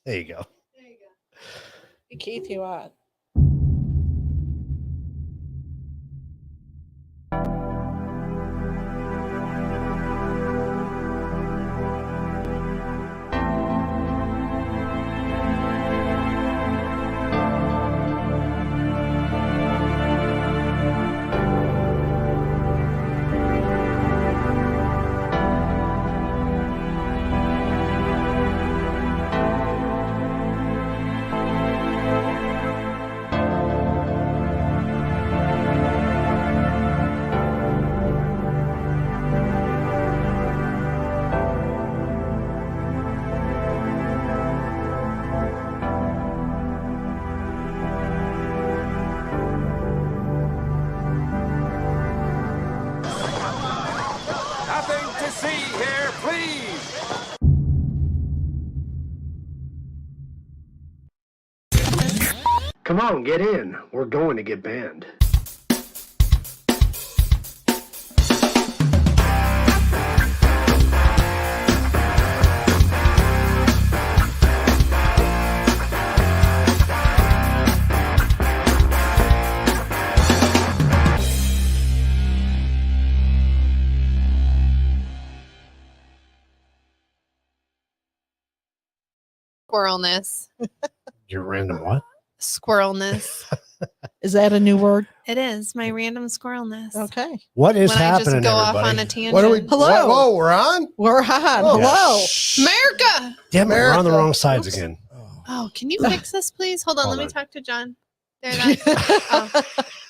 There you go. There you go. Hey, Keith, you on? Nothing to see here, please. Come on, get in. We're going to get banned. Squirrelness. Your random what? Squirrelness. Is that a new word? It is my random squirrelness. Okay. What is When I happening, just go off everybody? on a tangent. What are we? Hello. Whoa, we're on. We're on. Oh, Hello. America. Damn it, we're on the America. wrong sides Oops. again. Oh, can you fix this, please? Hold on. Hold Let on. me talk to John. There, that's. Oh,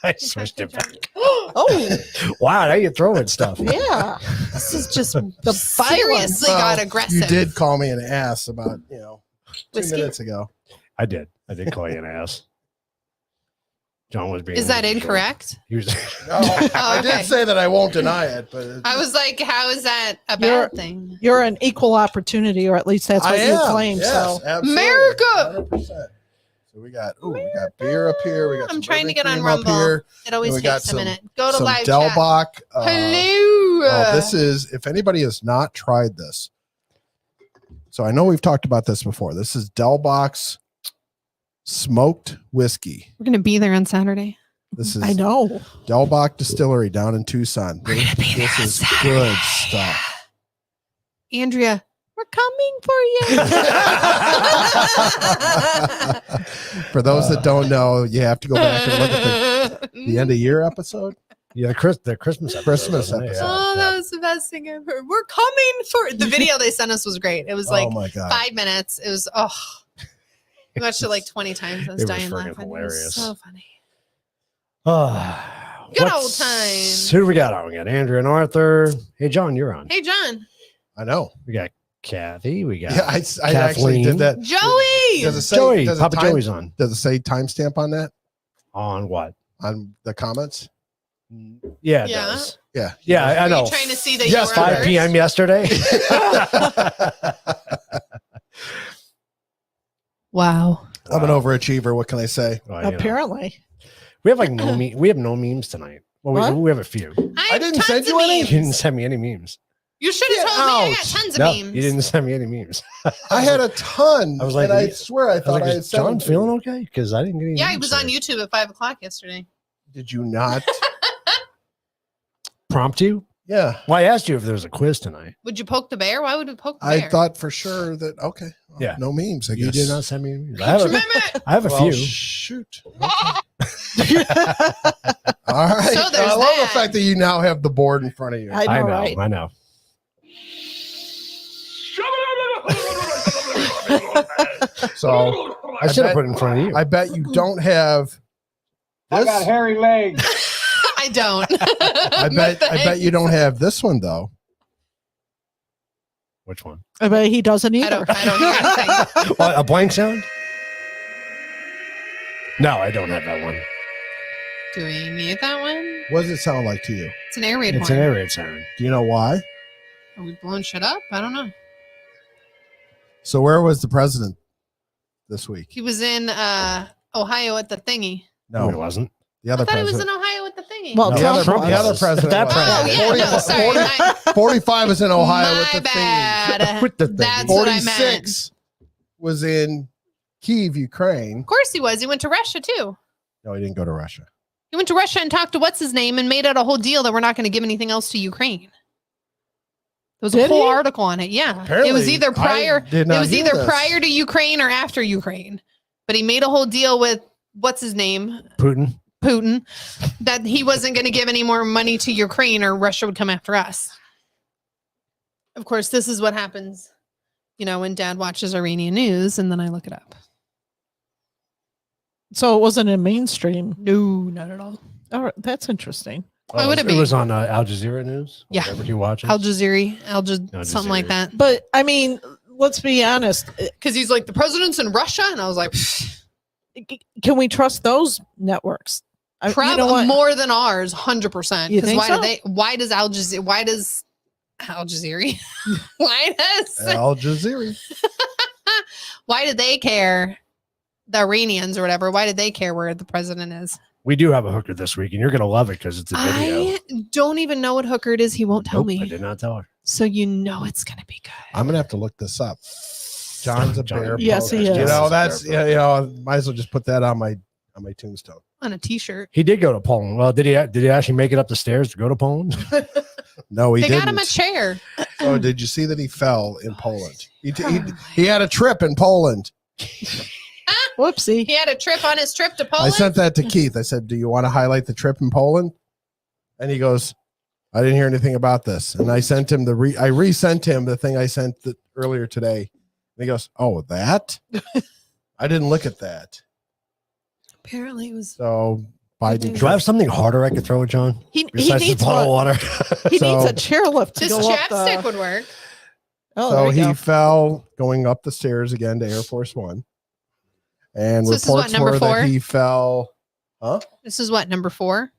I you switched talk it to back. John. Oh, Wow, now you're throwing stuff. yeah. This is just the violence. Seriously got aggressive. You did call me an ass about 2 Whiskey? minutes ago. I did call you an ass. John was being. Is that incorrect? He was. No, I okay. did say that I won't deny it, but I was like, how is that a You're- bad thing? You're an equal opportunity, or at least that's what you claim. Yes, So absolutely. America! 100%. So we got beer up here. We got I'm some trying to bourbon get on cream up Rumble. here. It always And we got takes a some- minute. Go to Some live Del chat. Bach. Hello. Well, this is, if anybody has not tried this. So I know we've talked about this before. This is Del Bach's smoked whiskey. We're gonna be there on Saturday. This is I know. Del Bach Distillery down in Tucson. We're gonna be there This on is Saturday. good stuff. Andrea, we're coming for you. For those that don't know, you have to go back and look at the end of year episode. Yeah, the Christmas episode. Christmas wasn't it? episode. Oh, that was the best thing I've heard. We're coming for the video they sent us was great. It was like oh my god. 5 minutes. It was we watched it like 20 times. I was It was dying friggin' laughing. hilarious. It was so funny. Good old times. Who do we got on? We got Andrew and Arthur. Hey, John, you're on. Hey, John. I know. We got Kathy. We got Yeah, I actually did that. Joey. Does it say Joey. does it Papa time- Joey's on. Does it say timestamp on that? On what? On the comments? Yeah, it Yeah. does. Yeah. Yeah, I Are know. you trying to see that Yes, you were 5 first? p.m. yesterday. Wow. I'm an overachiever. What can I say? Well, you know. Apparently. We have like no we have no memes tonight. Well, What? we have a few. I didn't have send tons you of any. You memes. didn't send me any memes. You should have Get told me. I got out. tons of No, memes. you didn't send me any memes. I had a ton. I was like, and I swear I I was thought like, I had is John sent them. feeling okay? Because I didn't get any. Yeah, he memes was on today. YouTube at 5 o'clock yesterday. Did you not? Prompt you? Yeah. Well, I asked you if there was a quiz tonight. Would you poke the bear? Why would we poke the I bear? thought for sure that okay. Well, Yeah. No memes. I guess You did not send me any memes. Don't you remember? I have a Well, few. Shoot. All right. So there's I love the that. fact that you now have the board in front of you. I know, I know. right? I know. So I should have bet- put it in front of you. I bet you don't have. I got This. hairy legs. I don't. I bet you don't have this one though. Which one? I bet he doesn't I either. don't hear anything. What, a blank sound? No, I don't have that one. Do we need that one? What does it sound like to you? It's an air raid It's horn. an air raid siren. Do you know why? Are we blowing shit up? I don't know. So where was the president this week? He was in Ohio at the thingy. No, it No, wasn't. the I other thought he was in president. Ohio at the thingy. Well, No, The other, Trump the other was. president. That was. president. Oh, yeah, no, sorry. 45 is in Ohio My with the thing. bad. With the thing. That's what I meant. 46 was in Kyiv, Ukraine. Of course he was. He went to Russia too. No, he didn't go to Russia. He went to Russia and talked to what's his name and made it a whole deal that we're not going to give anything else to Ukraine. There was a Did whole he? article on it. Yeah. Apparently, it was either prior. I did It not was hear either this. prior to Ukraine or after Ukraine. But he made a whole deal with what's his name, Putin. that he wasn't going to give any more money to Ukraine or Russia would come after us. Of course, this is what happens, when Dad watches Iranian news, and then I look it up. So it wasn't in mainstream. No, not at all. All right, that's interesting. Why would it be? It was on Al Jazeera News. Yeah. Whatever he watches. Al Jazeera, something like that. But I mean, let's be honest. Because he's like, the president's in Russia, and I was like, Can we trust those networks? probably You know what? more than ours, 100%. You Because think why so? do they? Why does Al Jazeera? Why does Al Jazeera? Al Jazeera. Why do they care? The Iranians or whatever. Why did they care where the president is? We do have a hooker this week, and you're going to love it because it's a video. I don't even know what hooker it is. He won't tell Nope, me. I did not tell her. So it's gonna be good. I'm gonna have to look this up. John's a John- bear. Yes, he poker. is. You know, He's a that's bear might as well just put that on my tombstone. On a t-shirt. He did go to Poland. Well, did he actually make it up the stairs to go to Poland? No, he They didn't. got him a chair. Oh, did you see that he fell in Poland? He had a trip in Poland. Whoopsie. He had a trip on his trip to Poland. I sent that to Keith. I said, "Do you want to highlight the trip in Poland?" And he goes, "I didn't hear anything about this." And I sent him I resent him the thing I sent earlier today. And he goes, "Oh, that? I didn't look at that." Apparently it was. So Biden. Do I have something harder I could throw at John? He Besides needs the bottle one. of water. He So- needs a chairlift to This go up chapstick the, would work. Oh, So there you he go. fell going up the stairs again to Air Force One. And So this is what, reports number were 4? that he fell. This is what, number 4?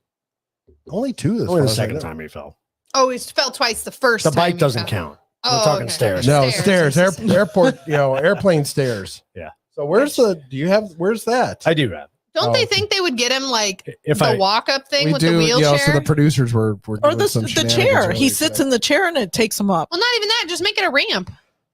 Only 2 this Only the far, second isn't it? time he fell. Oh, he fell twice the first The time. bike he doesn't fell. count. Oh, We're talking okay. stairs. No, stairs. Airport, airplane stairs. Yeah. So where's that? I do have. Don't they Oh. think they would get him like If the I walk-up thing We with do, the wheelchair? so the producers were Or doing the some chair. shenanigans He earlier sits today. in the chair and it takes him up. Well, not even that. Just make it a ramp.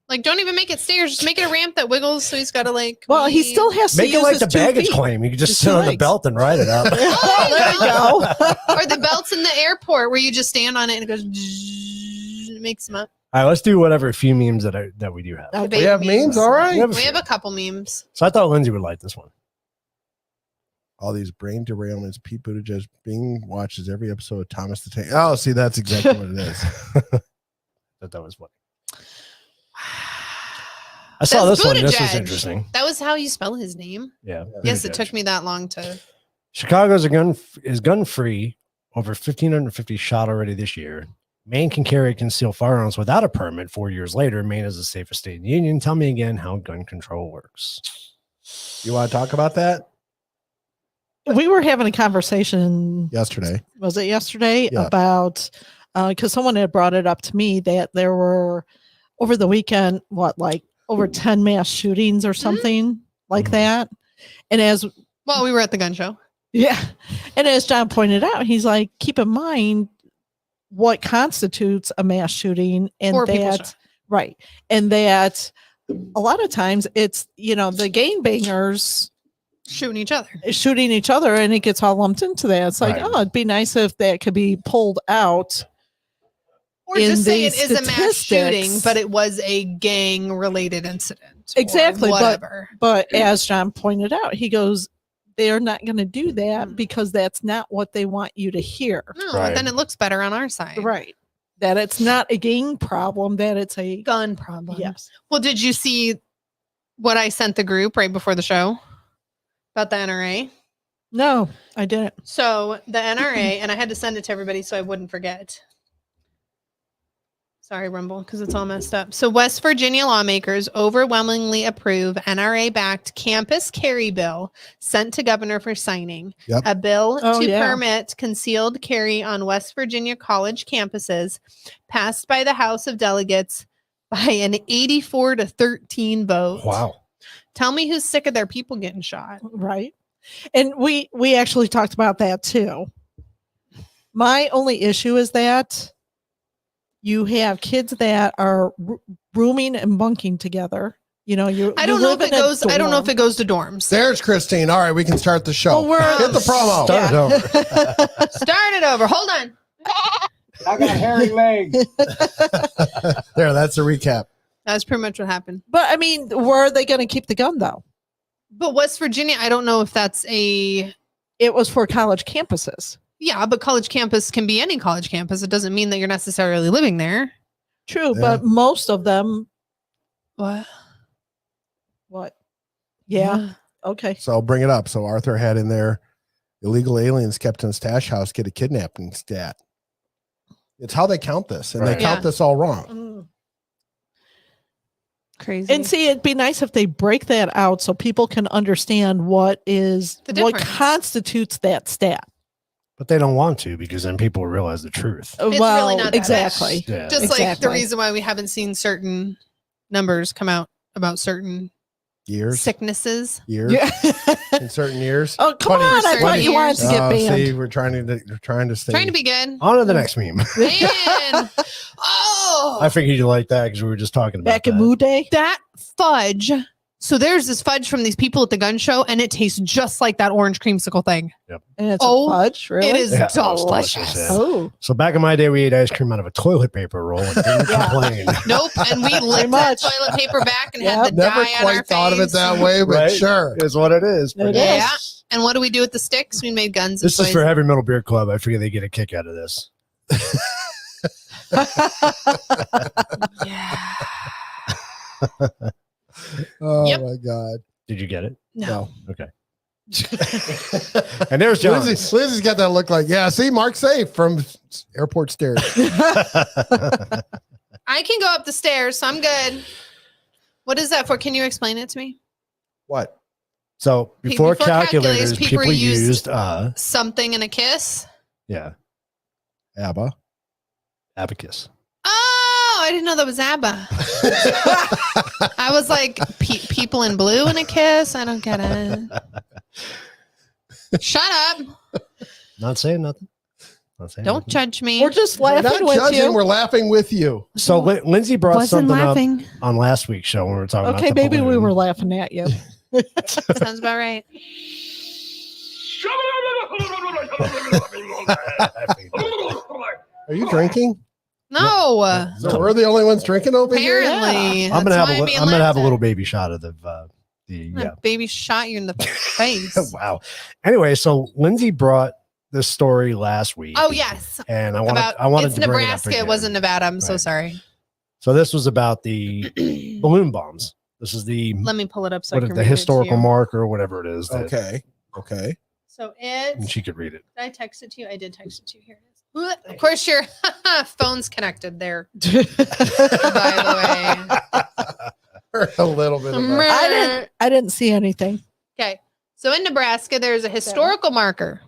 Like, don't even make it stairs. Just make it a ramp that wiggles. So he's got to like. Well, he still has to make it use like his the 2 baggage feet. claim. You can just His sit 2 on the legs. belt and ride it out. Oh, there you go. Or the belts in the airport where you just stand on it and it goes. It makes him up. All right, let's do whatever few memes that we do have. Okay. The We baby have memes, all right. We have a We few. have a couple memes. So I thought Lindsay would like this one. All these brain derailments. Pete Buttigieg Bing watches every episode of Thomas the Tank. Oh, see, that's exactly what it is. That was funny. I saw That's this one. This was Buttigieg. interesting. That was how you spell his name. Yeah. Yes, it Buttigieg. took me that long to. Chicago's is gun free. Over 1,550 shot already this year. Maine can carry concealed firearms without a permit 4 years later. Maine is the safest state in the union. Tell me again how gun control works. You want to talk about that? We were having a conversation. Yesterday. Was it yesterday? Yeah. About because someone had brought it up to me that there were over the weekend, like over 10 mass shootings or something like Mhm. that. And as Well, we were at the gun show. yeah, and as John pointed out, he's like, keep in mind what constitutes a mass shooting, and 4 people that shot. right, and that a lot of times it's the gangbangers Shooting each other. shooting each other, and it gets all lumped into that. It's like, Right. oh, it'd be nice if that could be pulled out. Or In just say it these is a mass shooting, statistics- but it was a gang related incident. or Exactly, but- Whatever. But as John pointed out, he goes, they're not going to do Mm. that because that's not what they want you to hear. No, Right. then it looks better on our side. Right. That it's not a gang problem, that it's a Gun problem. yes. Well, did you see what I sent the group right before the show about the NRA? No, I didn't. So the NRA, and I had to send it to everybody so I wouldn't forget. Sorry, Rumble, because it's all messed up. So West Virginia lawmakers overwhelmingly approve NRA-backed campus carry bill sent to governor for signing. Yep. A bill Oh, to yeah. permit concealed carry on West Virginia college campuses passed by the House of Delegates by an 84-13 vote. Wow. Tell me who's sick of their people getting shot. Right. And we actually talked about that too. My only issue is that you have kids that are rooming and bunking together. You know, I don't know if it goes. I don't know if it goes to dorms. There's Christine. All right, we can start the show. Well, Hit the promo. Start it over. Start it over. Hold on. I got hairy legs. There, that's a recap. That's pretty much what happened. But I mean, where are they going to keep the gun though? But West Virginia, I don't know if that's a. It was for college campuses. Yeah, but college campus can be any college campus. It doesn't mean that you're necessarily living there. True, Yeah. but most of them. What? Yeah. Okay. So bring it up. So Arthur had in there illegal aliens kept in stash house get a kidnapping stat. It's how they count this, and Right. they count Yeah. this all wrong. Crazy. And see, it'd be nice if they break that out so people can understand what difference. constitutes that stat. But they don't want to because then people will realize the truth. It's well, really not that exactly. Yeah. just like the Exactly. reason why we haven't seen certain numbers come out about certain Years, sicknesses. years, Yeah. in certain years. Oh, come Funny. on! I Certain thought you wanted to years. get Oh, banned. see, we're trying to stay. Trying to be good. On to the next meme. Man. Oh, I figured you liked that because we were just talking about Back in that. Moo Day. that fudge. So there's this fudge from these people at the gun show, and it tastes just like that orange creamsicle thing. And it's Oh, a fudge, really? It is Yeah, it was delicious. delicious, yeah. Oh, So back in my day, we ate ice cream out of a toilet paper roll and didn't Yeah. complain. Nope, and we licked that toilet paper back and had the Never dye on our quite thought of it face. that way, but Right? sure. Is what it is. It Yeah. is. And what do we do with the sticks? We made guns. This and is for toys. Heavy Metal Beer Club. I figure they get a kick out of this. Yeah. Oh Yep. my God. Did you get it? No. Okay. And there's John. Lizzie's got that look like, yeah, see, Mark's safe from airport stairs. I can go up the stairs, so I'm good. What is that for? Can you explain it to me? What? So before Before calculators, calculators, people people used Something and a kiss. yeah, ABBA. abacus. Oh, I didn't know that was ABBA. I was like, people in blue and a kiss. I don't get it. Shut up. Not saying nothing. Not saying Don't nothing. judge me. We're just We're laughing not with judging, you. we're laughing with you. So Lindsay brought Wasn't something laughing. up on last week's show when we were talking Okay, about the baby, we balloon. were laughing at you. Sounds about right. Are you drinking? No. So we're the only ones drinking over here? Apparently. I'm gonna That's have why being I'm gonna have a laughed little at. baby shot of the yeah. Baby shot you in the face. Wow. Anyway, so Lindsay brought this story last week. Oh yes. And I About wanted it's to bring Nebraska. it up It again. wasn't Nevada. I'm so Right. sorry. So this was about the balloon bombs. This is the Let me pull it up so I what can the read it to historical you. marker or whatever it is. that- Okay. Okay. So And it's she could read it. did I text it to you? I did text it to you. Here it is. Of course your phone's connected there, by the A little bit of way. a, I didn't see anything. Okay. So in Nebraska, there's a historical marker.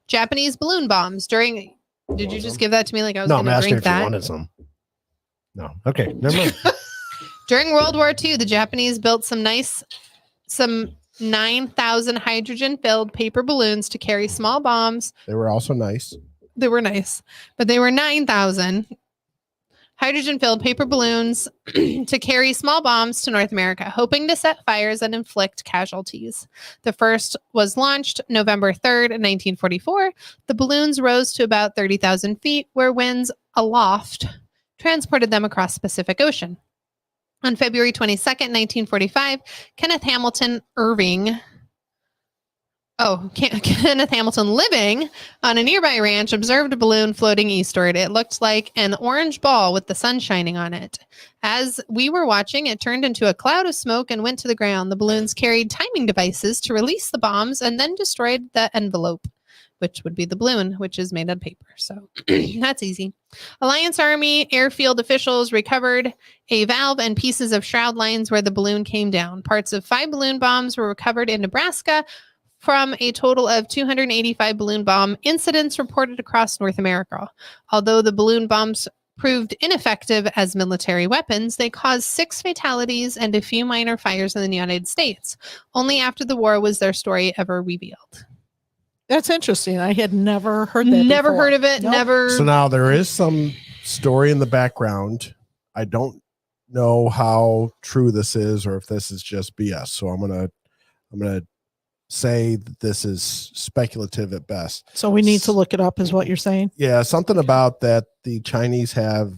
Japanese balloon bombs during. Did you just give that to me like I was No, going I'm to asking drink if you that? wanted some. No. Okay. Never mind. During World War II, the Japanese built some 9,000 hydrogen-filled paper balloons to carry small bombs. they were also nice. They were nice, but they were 9,000 hydrogen-filled paper balloons to carry small bombs to North America, hoping to set fires and inflict casualties. The first was launched November 3rd, 1944. The balloons rose to about 30,000 feet, where winds aloft transported them across the Pacific Ocean. On February 22nd, 1945, Kenneth Hamilton living on a nearby ranch observed a balloon floating eastward. It looked like an orange ball with the sun shining on it. As we were watching, it turned into a cloud of smoke and went to the ground. The balloons carried timing devices to release the bombs and then destroyed the envelope, which would be the balloon, which is made of paper. So that's easy. Alliance Army airfield officials recovered a valve and pieces of shroud lines where the balloon came down. Parts of 5 balloon bombs were recovered in Nebraska from a total of 285 balloon bomb incidents reported across North America. Although the balloon bombs proved ineffective as military weapons, they caused 6 fatalities and a few minor fires in the United States. Only after the war was their story ever revealed. That's interesting. I had never heard that. Never before. heard of it. Nope. Never. So now there is some story in the background. I don't know how true this is or if this is just BS. So I'm gonna say that this is speculative at best. So we need to look it up, is what you're saying? Yeah, something about that the Chinese have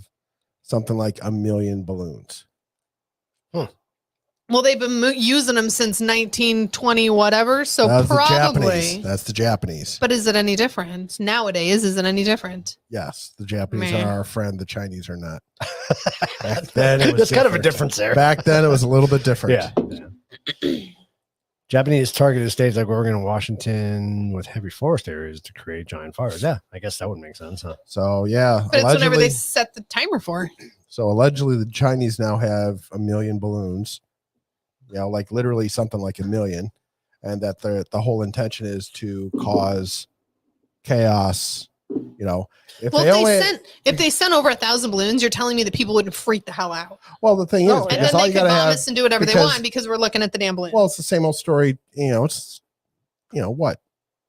something like 1 million balloons. Well, they've been using them since 1920, whatever. So That's the probably. Japanese. That's the Japanese. But is it any different nowadays? Is it any different? Yes, the Japanese Man. are our friend. The Chinese are not. Back then, it was There's kind of a different. difference there. Back then, it was a little bit different. Yeah. Japanese targeted states like Oregon and Washington with heavy forest areas to create giant fires. Yeah, I guess that would make sense, huh? So yeah, But it's whenever they set the timer for. So allegedly, the Chinese now have 1 million balloons. You know, like literally something like 1 million, and that the whole intention is to cause chaos. You know, if Well, they if they sent over 1,000 balloons, you're telling me that people wouldn't freak the hell out. well, the thing is, No, And because then all they you could gotta bomb have, us and do whatever they because- want because we're looking at the damn balloon. well, it's the same old story. You know, it's what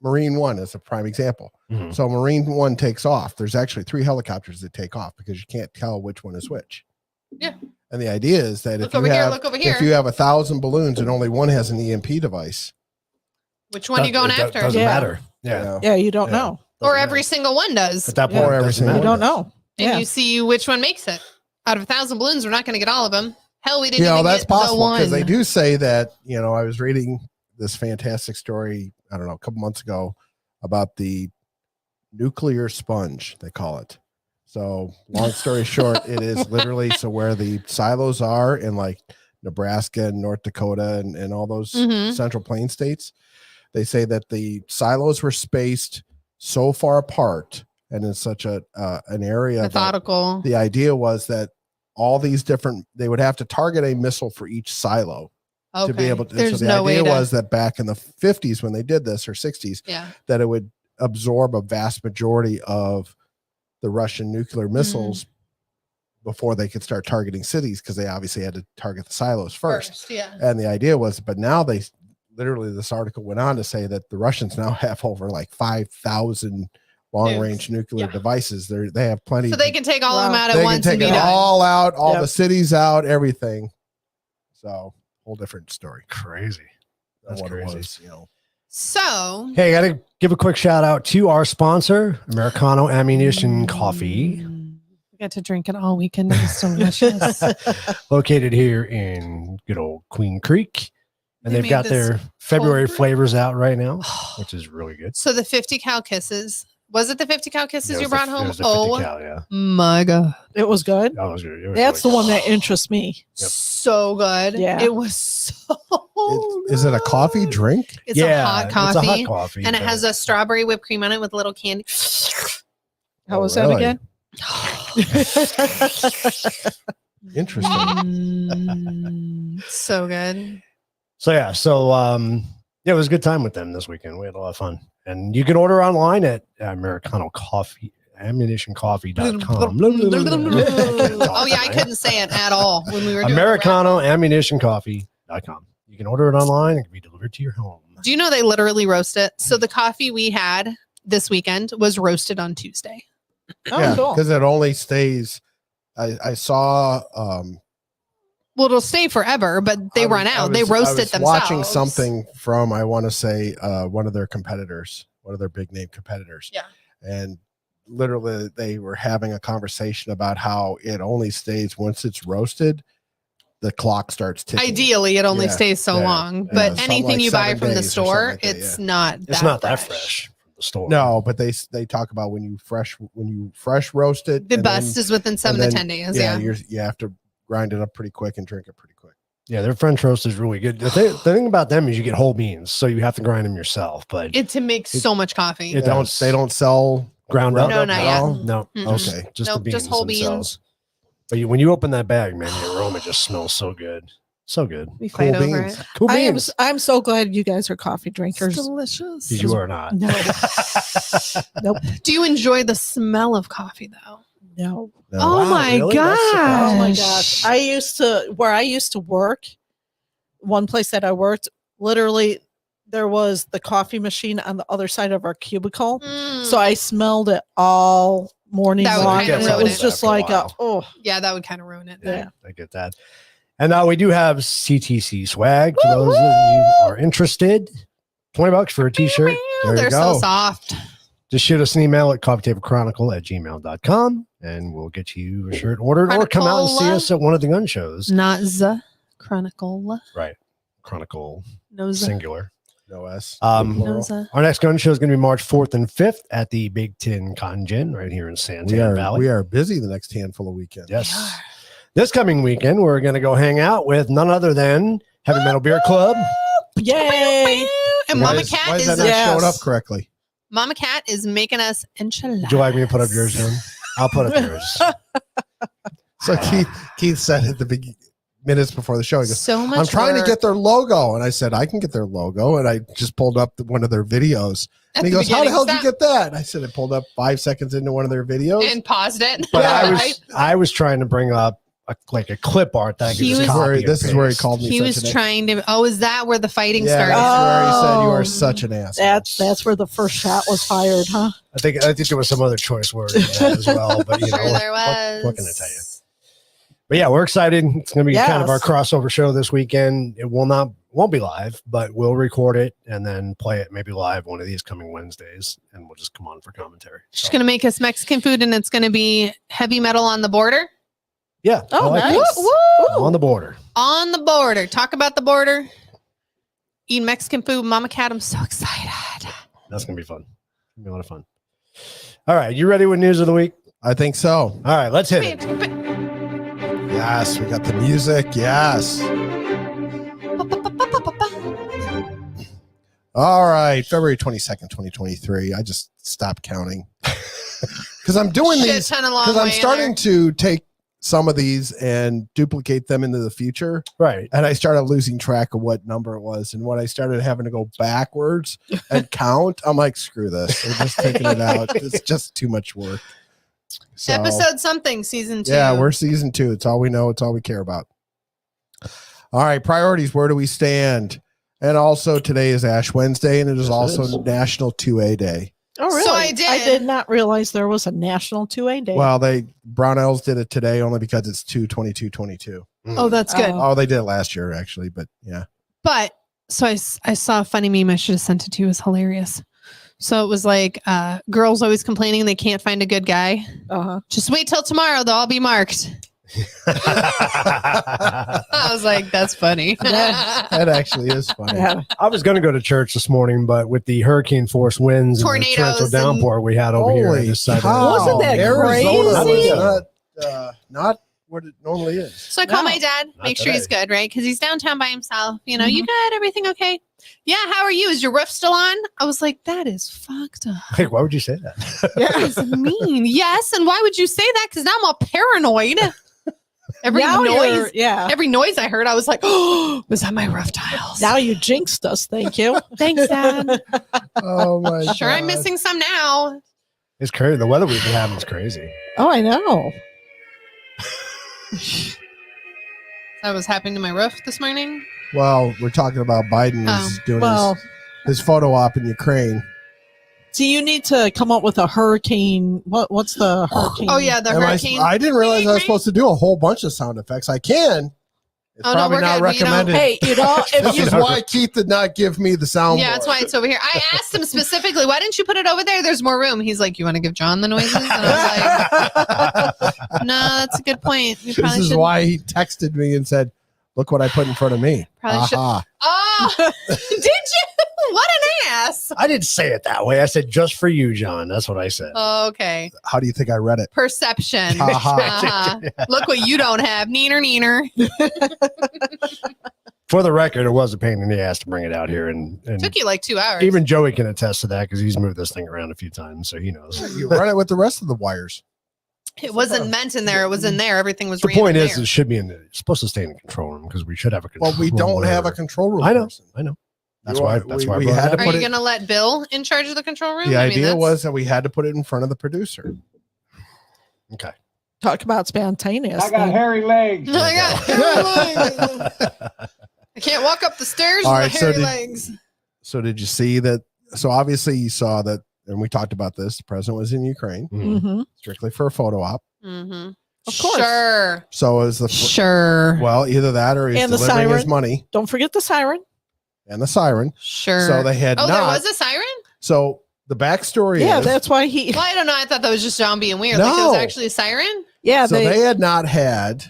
Marine One is a prime example. Mhm. So Marine One takes off. There's actually 3 helicopters that take off because you can't tell which one is which. Yeah. And the idea is that Look if you over here, have look over here. if you have 1,000 balloons and only one has an EMP device, Which one are you going It after? doesn't Yeah. matter. you Yeah. know, Yeah, you don't Yeah. know. Or every single one does. At that Yeah. point, Or every doesn't single You matter. don't know. And Yeah. you see which one makes it. Out of 1,000 balloons, we're not going to get all of them. Hell, we didn't you know even that's get possible the because one. they do say that. You know, I was reading this fantastic story. I don't know, a couple months ago about the nuclear sponge, they call it. So long story short, it is literally so where the silos are in like Nebraska and North Dakota and all those Mhm. Central Plain states, they say that the silos were spaced so far apart and in such an area that Methodical. the idea was that all these different they would have to target a missile for each silo Okay. to be able to. There's so the no way idea to. was that back in the 50s when they did this or 60s, Yeah. that it would absorb a vast majority of the Russian nuclear missiles before they could start targeting cities because they obviously had to target the silos first. Yeah. And the idea was, but now they literally, this article went on to say that the Russians now have over like 5,000 long range nuclear Yeah. devices. They have plenty. So they can take all of them Wow. out at they can once take and be it done. all out, all Yep. the cities out, everything. So whole different story. Crazy. than That's what it crazy. was, you know. So Hey, got to give a quick shout out to our sponsor, Americano Ammunition Coffee, we got to drink it all weekend. It was delicious. located here in good old Queen Creek. And They they've got made their this February cold brew. flavors out right now, which is really good. So the 50 cal kisses. Was it the 50 cal kisses Yeah, it you was the- brought it home? was the 50 Oh cal, yeah. my God. It was good. That was good. It was That's the really one that interests me. Yep. So good. Yeah. It was so Is it a coffee good. drink? It's a hot It's coffee. a hot coffee. And it has a strawberry whipped cream on it with a little candy. How Oh, was really? that again? Interesting. So good. So yeah, it was a good time with them this weekend. We had a lot of fun. And you can order online at Americano Coffee, ammunitioncoffee.com. Oh yeah, I couldn't say it at all when we were doing Americano ammunitioncoffee.com. You can order it online. It can be delivered to your home. Do you know they literally roast it? So the coffee we had this weekend was roasted on Tuesday. Oh, yeah, cool. because it only stays. I saw. Well, it'll stay forever, but they run out. They roast it themselves. Watching something from I want to say one of their competitors, one of their big name competitors. Yeah. And literally, they were having a conversation about how it only stays once it's roasted. The clock starts ticking. Ideally, it only Yeah, stays so yeah, long, yeah, but something anything like you buy 7 from the days or something store, like that, it's not. It's not that fresh from the store. No, but they talk about when you fresh roast it. The and best then- is within 7 and to then, 10 days. Yeah, Yeah. you have to grind it up pretty quick and drink it pretty quick. Yeah, their French roast is really good. The thing about them is you get whole beans, so you have to grind them yourself. But It to make so much coffee. It don't- They don't sell ground up, No, not at yet. all? no, Mm-mm. Okay. just Nope, the beans just whole beans. themselves. But when you open that bag, man, the aroma just smells so good, so good. We fight Cool over beans. it. Cool I'm beans. so glad you guys are coffee drinkers. Delicious. You are not. No. Nope. Do you enjoy the smell of coffee though? No. No. Oh Wow, my really? That's gosh. surprising. Oh my gosh. Where I used to work, one place that I worked, literally there was the coffee machine on the other side of our cubicle. Mm. So I smelled it all morning That would walk. kinda And it ruin was it. just After a like, while. oh, Yeah, that would kind of ruin it. Yeah. I get that. And we do have CTC Swag for those of you who are interested. $20 for a t-shirt. There They're you so go. soft. Just shoot us an email at coffeetablechronicle@gmail.com and we'll get you a shirt ordered or come out and see Chronicle. us at one of the gun shows. Not the Chronicle. Right. Chronicle No the. singular. No S. Um, No the. Our next gun show is going to be March 4th and 5th at the Big Ten Cotton Gin right here in Santan Valley. We are busy the next handful of weekends. Yes. This coming weekend, we're going to go hang out with none other than Heavy Metal Beer Club. yay. And Why Mama is- Cat why is is that not Yes. showing up correctly? Mama Cat is making us enchiladas. Would you like me to put up yours, John? I'll put up yours. So Keith said at the minutes before the show, he goes, So much. I'm trying work to get their logo. And I said, I can get their logo. And I just pulled up one of their videos. at And he the goes, how the beginning. hell did you Stop. get that? And I said, I pulled up 5 seconds into one of their videos. And paused it. But Yeah. I was trying to bring up a clip art that I could He just was- copy and This is where he paste. called me. He such was an trying to. Oh, is that where the fighting Yeah, started? that's where he said you Oh. are such an ass. That's where the first shot was fired, huh? I think there was some other choice words in that as well. But you know, Sure, there was. what can I tell you? But yeah, we're excited. It's going to be kind of our Yes. crossover show this weekend. It won't be live, but we'll record it and then play it maybe live one of these coming Wednesdays, and we'll just come on for commentary. She's So, going to make us Mexican food, and it's going to be heavy metal on the border. yeah, I Oh, like nice. it. Woo! On the border. On the border. Talk about the border. Eat Mexican food. Mama Cat, I'm so excited. That's going to be fun. It's going to be a lot of fun. All right, you ready with news of the week? I think so. All right, let's hit it. Yes, we got the music. Yes. All right, February 22nd, 2023. I just stopped counting because I'm doing Shit these ton of long because I'm way in starting to take some of these and duplicate them into the future. Right. And I started losing track of what number it was. And when I started having to go backwards and count, I'm like, screw this. We're just taking it out. It's just too much work. So, Episode something, season 2. yeah, we're season 2. It's all we know. It's all we care about. All right, priorities. Where do we stand? And also today is Ash Wednesday, and it is Yes, it also is. National 2A Day. Oh, really? So I I did. did not realize there was a National 2A Day. Well, Brownells did it today only because it's 2/22/22. Oh, that's good. Oh. Oh, they did it last year actually, but yeah. But so I saw a funny meme. I should have sent it to you. It was hilarious. So it was like girls always complaining they can't find a good guy. Uh-huh. Just wait till tomorrow. They'll all be marked. I was like, that's funny. That actually is funny. Yeah. I was going to go to church this morning, but with the hurricane force winds and the Tornadoes torrential downpour we had over here, I Holy decided. cow. Wasn't that Arizona crazy? was not what it normally is. So I call No, my dad, not make sure he's today. good, right? Because he's downtown by himself. You know, you good? Everything okay? Yeah. How are you? Is your roof still on? I was like, that is fucked up. Like, why would you say that? That is mean. Yes. And why would you say that? Because now I'm all paranoid. Every Now you're- noise, yeah. every noise I heard, I was like, oh, was that my roof tiles? Now you jinxed us. Thank you. Thanks, Dad. Oh my Sure, I'm God. missing some now. It's crazy. The weather we've been having is crazy. Oh, I know. That was happening to my roof this morning. Well, we're talking about Biden is doing Well, his photo op in Ukraine. see, you need to come up with a hurricane. What's the hurricane? Oh yeah, the Am hurricane. I didn't realize I was supposed to do a whole bunch of sound effects. I can. It's Oh, no, probably we're not good. We don't- recommended. Hey, you know, if This you is why Keith did not give me the sound. Yeah, that's why it's over here. I asked him specifically, why didn't you put it over there? There's more room. He's like, you want to give John the noises? And I was like, no, that's a good point. We This probably is should. why he texted me and said, "Look what I put in front of me." Probably should- Aha. Oh, did you? What an ass. I didn't say it that way. I said just for you, John. That's what I said. Okay. How do you think I read it? Perception. Aha. Uh-huh. Look what you don't have. Neener, neener. For the record, it was a pain in the ass to bring it out here, and Took you like 2 hours. even Joey can attest to that because he's moved this thing around a few times, so he knows. You run it with the rest of the wires. It wasn't meant in there. It was in there. Everything was The ran point in is, there. it should be in the. It's supposed to stay in the control room because we should have a control. Well, we don't have a control room. I know. person. I know. That's You why. are- That's we- why I we brought had it to up. Are put you it- going to let Bill in charge of the control room? The I mean, idea that's- was that we had to put it in front of the producer. Okay. talk about spontaneous. I got then. hairy legs. Oh my God. I can't walk up the stairs All with right, my so hairy did- legs. So did you see that? So obviously you saw that and we talked about this, the president was in Ukraine Mhm. Mm-hmm. strictly for a photo op. Mm-hmm. Of course. Sure. So is the Sure. well, either that or he's And the delivering his siren. money Don't forget the siren. and the siren. Sure. So they had Oh, there not. was a siren? So the backstory Yeah, is that's why he. Well, I don't know. I thought that was just John being weird. Like there was No. actually a siren? Yeah, so they had not had.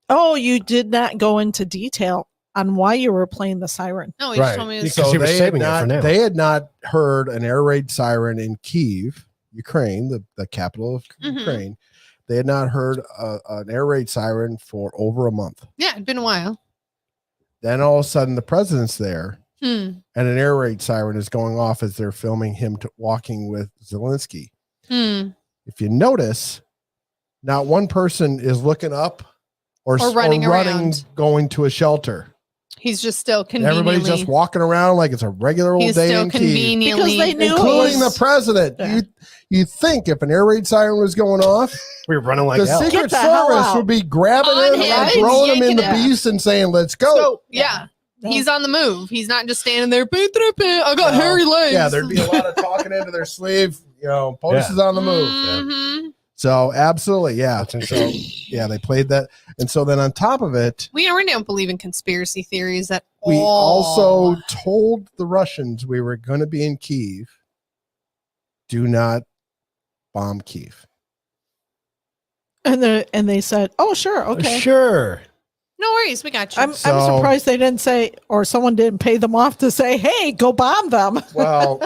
Oh, you did not go into detail on why you were playing the siren. No, he just Right. told me it Because was So he was they had saving it for not. now. They had not heard an air raid siren in Kyiv, Ukraine, the capital of Mhm. Ukraine. They had not heard an air raid siren for over a month. Yeah, it'd been a while. Then all of a sudden, the president's there, Hmm. and an air raid siren is going off as they're filming him walking with Zelensky. Hmm. If you notice, not one person is looking up or running around. going to a shelter. He's just still conveniently. Everybody's just walking around like it's a regular old He's day still in Kyiv, conveniently. Because they knew it including was- the president. Yeah. You think if an air raid siren was going off, We were running like the hell. Secret Get the hell Service out. would be grabbing On him him and and throwing him in yanking the him. beast and saying, "Let's go." So, yeah. No. He's on the move. He's not just standing there. I got No. hairy legs. Yeah, there'd be a lot of talking into their sleeve. POTUS is on the move. Mhm. So absolutely, yeah. That's So interesting. yeah, they played that, and so then on top of it, We don't believe in conspiracy theories at we all. also told the Russians we were going to be in Kyiv. Do not bomb Kyiv. And they said, "Oh, sure, okay." Sure. No worries, we got you. I'm So- surprised they didn't say, or someone didn't pay them off to say, "Hey, go bomb them." Well,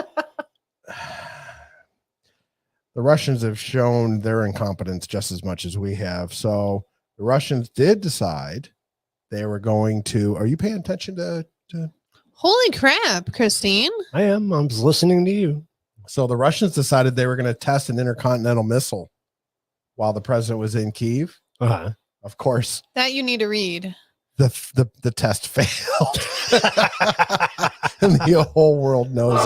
the Russians have shown their incompetence just as much as we have. So the Russians did decide they were going to. Are you paying attention to? Holy crap, Christine. I am. I'm just listening to you. So the Russians decided they were going to test an intercontinental missile while the president was in Kyiv. Uh-huh. Of course, That you need to read. the test failed, and the whole world knows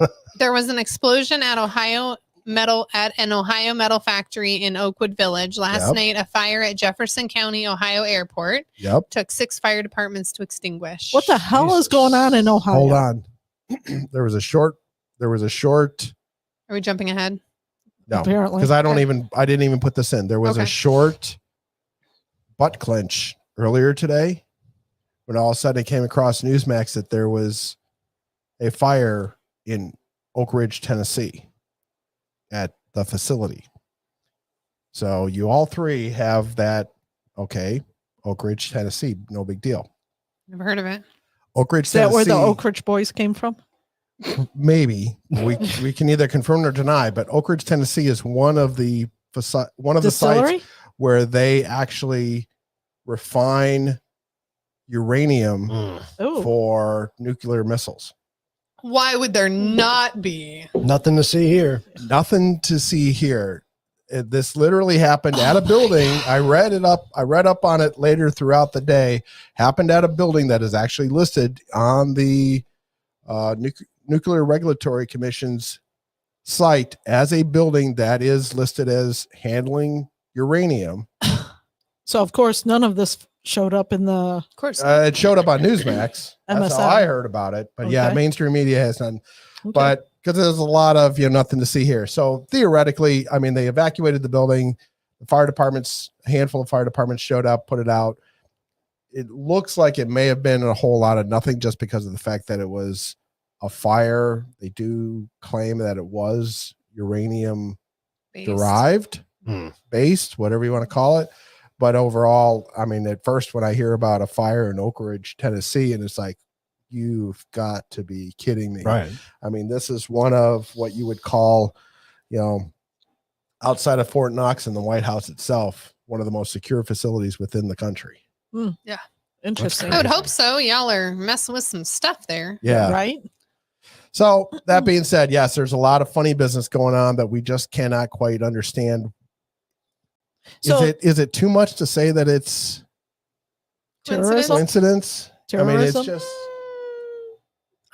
it. There was an explosion at an Ohio metal factory in Oakwood Village last Yep. night. A fire at Jefferson County, Ohio airport Yep. took 6 fire departments to extinguish. What the hell is Jesus. going on in Ohio? Hold on. There was a short. Are we jumping ahead? No, Apparently. because I didn't even put this in. There was Okay. a short butt clench earlier today when all of a sudden it came across Newsmax that there was a fire in Oak Ridge, Tennessee at the facility. So you all three have that. Okay. Oak Ridge, Tennessee. No big deal. Never heard of it. Oak Ridge, Is that Tennessee. where the Oak Ridge boys came from? Maybe we can either confirm or deny, but Oak Ridge, Tennessee is one of the sites Distillery? where they actually refine uranium Mm. Oh, for nuclear missiles. Why would there not be? Nothing to see here. Nothing to see here. This literally happened at a building. I read up on it later throughout the day. Happened at a building that is actually listed on the Nuclear Regulatory Commission's site as a building that is listed as handling uranium. so of course none of this showed up in the. Of course. It showed up on Newsmax. That's how MSN. I heard about it. But yeah, Okay. mainstream media has none. Okay. But because there's a lot of nothing to see here. So theoretically, I mean, they evacuated the building. The fire departments, a handful of fire departments showed up, put it out. It looks like it may have been a whole lot of nothing just because of the fact that it was a fire. They do claim that it was uranium Based. derived, based, whatever you want to call it. But overall, I mean, at first when I hear about a fire in Oak Ridge, Tennessee, and it's like, you've got to be kidding me. Right. I mean, this is one of what you would call, outside of Fort Knox and the White House itself, one of the most secure facilities within the country. Interesting. I would hope so. Y'all are messing with some stuff there. Yeah. Right? So that being said, yes, there's a lot of funny business going on that we just cannot quite understand. So Is it too much to say that it's terrorism? coincidence? I mean, it's Terrorism? just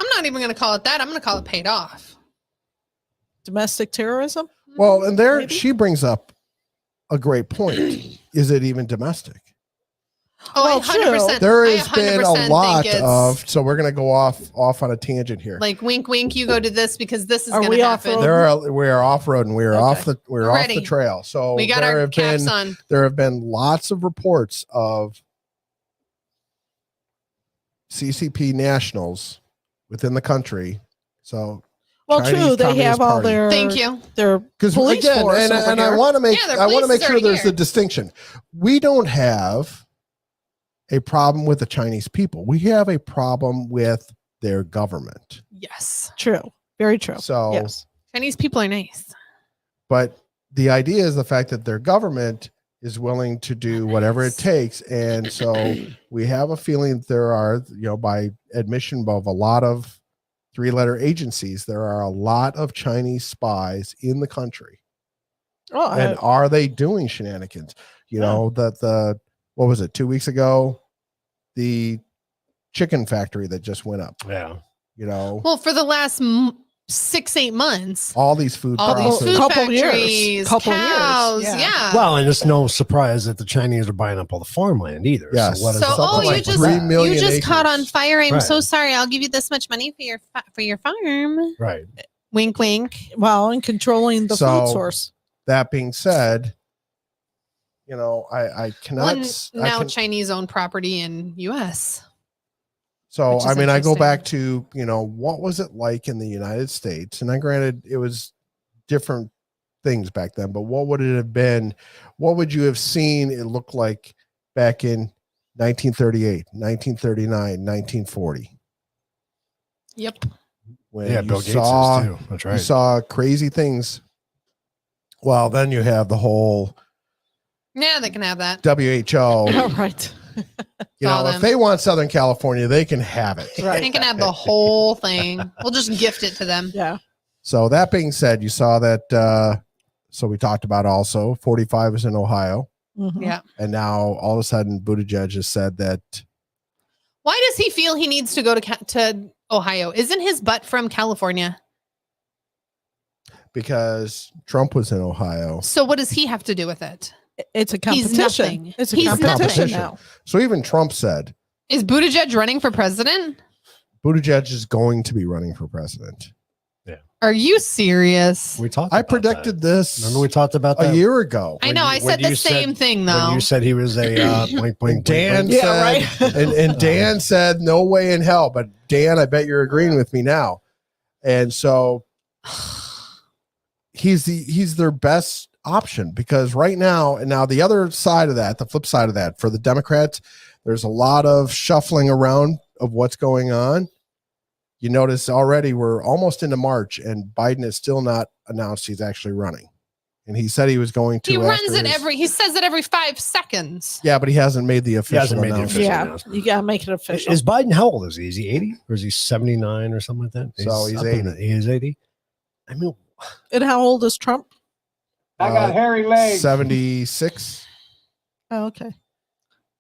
I'm not even going to call it that. I'm going to call it paid off. Domestic terrorism? well, and there Maybe? she brings up a great point. Is it even domestic? Oh, Well, I 100%. true. There I has been a 100% lot think it's of, so we're going to go off on a tangent here. like wink, wink. You go to this because this is Are going we to off happen. road? We are off road and we are Okay. off the We're off ready. the trail. So We got our caps on. there have been lots of reports of CCP nationals within the country. So Well, Chinese true. They Communist have all Party. their Thank you. their Because police again, force and over I here. want to make Yeah, their I want to police make is sure already there's here. the distinction. We don't have a problem with the Chinese people. We have a problem with their government. Yes. True. Very true. So, Yes. Chinese people are nice. but the idea is the fact that their government is willing to do whatever it takes. And so we have a feeling that there are, by admission of a lot of 3-letter agencies, there are a lot of Chinese spies in the country. Oh, And are they doing shenanigans? That what was it, 2 weeks ago? The chicken factory that just went up, Yeah. Well, for the last 6-8 months, all these food all these processors. food Couple years. factories, Couple years, cows, yeah. yeah. Well, and it's no surprise that the Chinese are buying up all the farmland either. Yes. So what is So, it oh, like you with just 3 that? million you just caught acres. on fire. I'm Right. so sorry. I'll give you this much money for your farm. Right. Wink, wink. well, and controlling the So, food source. That being said, I cannot. Now Chinese owned property in U.S. So, which is I mean, I go interesting. back to, what was it like in the United States? And I granted it was different things back then, but what would it have been? What would you have seen it look like back in 1938, 1939, 1940? Yep. When Yeah, you Bill Gates saw, is too. That's you right. saw crazy things. Well, then you have the whole Yeah, they can have that. WHO. All right. Saw If them. they want Southern California, they can have it. Right. They can have the whole thing. We'll just gift it to them. Yeah. So that being said, you saw that. So we talked about also 45 is in Ohio. Mhm. Yeah. And now all of a sudden, Buttigieg has said that Why does he feel he needs to go to Ohio? Isn't his butt from California? because Trump was in Ohio. So what does he have to do with it? It's a He's competition. nothing. It's a He's competition nothing. now. So even Trump said Is Buttigieg running for president? Buttigieg is going to be running for president. Are you serious? We talked. I about predicted that. this Remember we talked about that a year ago. I know. I when said the you same said- thing when though. you said he was a blank, blank, Dan blank, Yeah, said, right. and Dan said, no way in hell. But Dan, I bet you're agreeing with me now. And so he's their best option because right now, and now the other side of that, the flip side of that, for the Democrats, there's a lot of shuffling around of what's going on. You notice already we're almost into March and Biden has still not announced he's actually running. And he said he was going to. He runs after it his- he says it every 5 seconds. Yeah, but he hasn't made the official hasn't made the announcement. official Yeah. announcement. You got to make it official. Is Biden how old is he? Is he 80 or is he 79 or something like that? So he's up in 80. the- He is 80. I mean, And how old is Trump? I got hairy legs. 76. Oh, okay.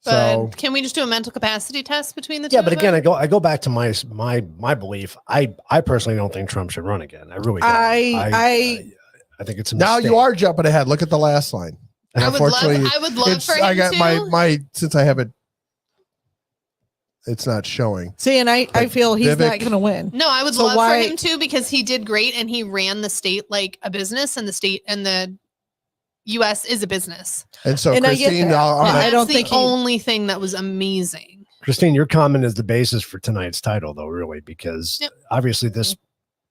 But So can we just do a mental capacity test between the two? yeah, but of again, them? I go back to my belief. I personally don't think Trump should run again. I really don't. I think it's a now mistake. you are jumping ahead. Look at the last line. And I would love it's, for him I got to. my since I have it, it's not showing. See, and I feel he's Vivek- not going to win. No, I would So love why- for him to because he did great and he ran the state like a business and the state and the US is a business. And so And I get Christine, that, I'm but gonna- I That's don't the think he- only thing that was amazing. Christine, your comment is the basis for tonight's title, though, really, because Yep. obviously this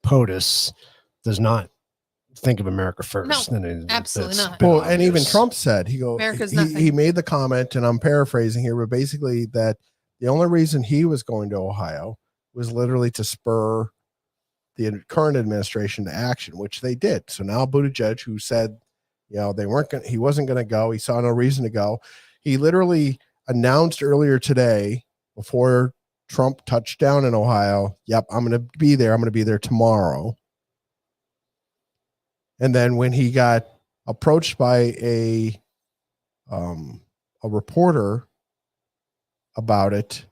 POTUS does not think of America first. No, and it- absolutely it's not. been well, and even obvious. Trump said America's he nothing. made the comment, and I'm paraphrasing here, but basically that the only reason he was going to Ohio was literally to spur the current administration to action, which they did. So now Buttigieg, who said, he wasn't going to go. He saw no reason to go. He literally announced earlier today before Trump touched down in Ohio, yep, I'm going to be there. I'm going to be there tomorrow. And then when he got approached by a reporter about it,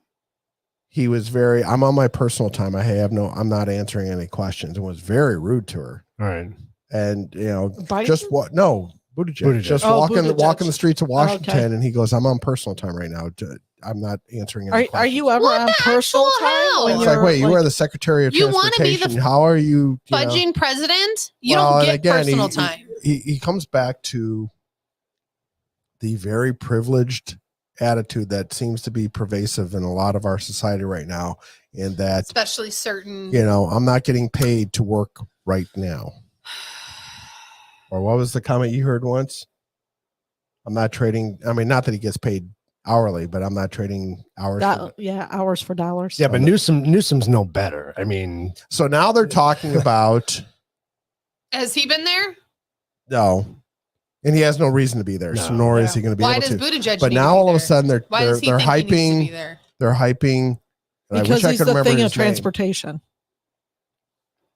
he was I'm on my personal time. I'm not answering any questions, and was very rude to her. All right. And Biden? just what? No, Buttigieg. Just Oh, walking Buttigieg. the streets of Washington, Okay. and he goes, "I'm on personal time right now. I'm not answering any Are questions." you ever What on the personal actual time? hell? When It's like, you're, wait, you are the Secretary of You wanna be the Transportation. How are you? You know? Fudging president? You Well, don't and get again, personal time. He comes back to the very privileged attitude that seems to be pervasive in a lot of our society right now, in that, Especially certain. you know, I'm not getting paid to work right now. Or what was the comment you heard once? I'm not trading. I mean, not that he gets paid hourly, but I'm not trading hours. hours for dollars. Yeah, but Newsom's no better. I mean, So now they're talking about Has he been there? no, and he has no reason to be there. So No. nor is he going to be Why able does to. Buttigieg But need to now be all of a there? sudden Why does he they're think he needs to be hyping. there? They're hyping. and I Because wish I he's could the remember thing of his name. transportation.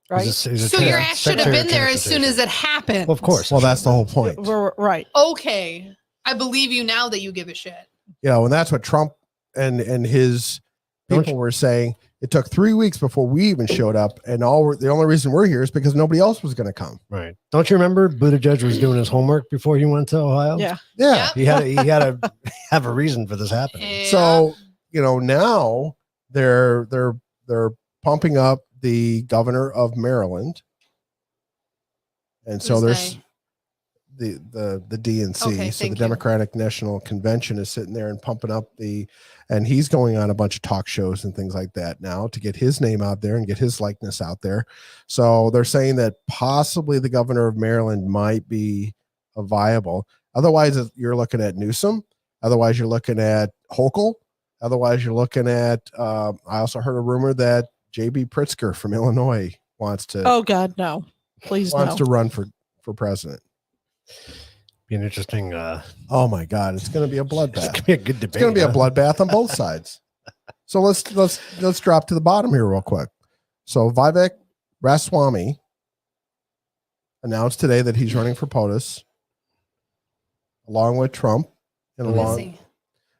Right. he's a So your ass should have Secretary of been there as soon as it happened. Well, of course. Well, that's the whole point. We're right. Okay. I believe you now that you give a shit. You know, and that's what Trump and his Don't people were saying. It took 3 weeks before we even showed up, and the only reason we're here is because nobody else was going to come. Right. Don't you remember Buttigieg was doing his homework before he went to Ohio? Yeah. Yeah. Yep. He had to have a reason for this happening. Yeah. So, you know, now they're pumping up the governor of Maryland. And so Who's there's they? the DNC. Okay, So the thank you. Democratic National Convention is sitting there and pumping up and he's going on a bunch of talk shows and things like that now to get his name out there and get his likeness out there. So they're saying that possibly the governor of Maryland might be a viable. Otherwise, you're looking at Newsom. Otherwise, you're looking at Hochul. Otherwise, you're looking at, I also heard a rumor that J.B. Pritzker from Illinois wants to Oh God, no. Please no. run for president. Be an interesting. Oh my God, it's going to be a It's bloodbath. gonna be a good debate. It's going to be a huh? bloodbath on both sides. So let's drop to the bottom here real quick. So Vivek Ramaswamy announced today that he's running for POTUS along with Trump and Who is along. he?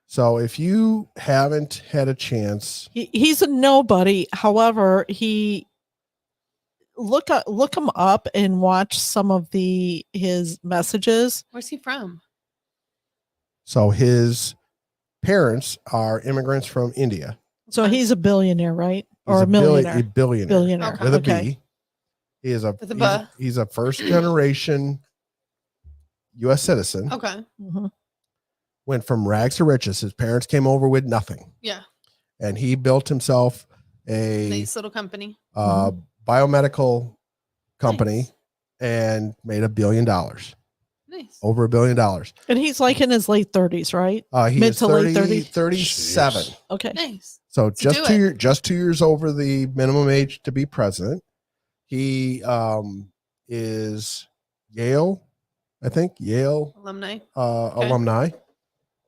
So if you haven't had a chance, He's a nobody. However, he look him up and watch some of his messages. Where's he from? so his parents are immigrants from India. So he's a billionaire, right? He's Or a a millionaire. billionaire. Billionaire. Okay. With a Okay. B. He is With a B. he's a first generation U.S. citizen. Okay. Mhm. Went from rags to riches. His parents came over with nothing, Yeah. and he built himself a Nice little company. biomedical company Nice. and made $1 billion, Nice. over $1 billion. And he's like in his late 30s, right? He Mid is to late 30, 30s? 37. Jeez. Okay. Nice. So do it. just 2 years over the minimum age to be president. He is Yale, I think Yale Alumni. alumni.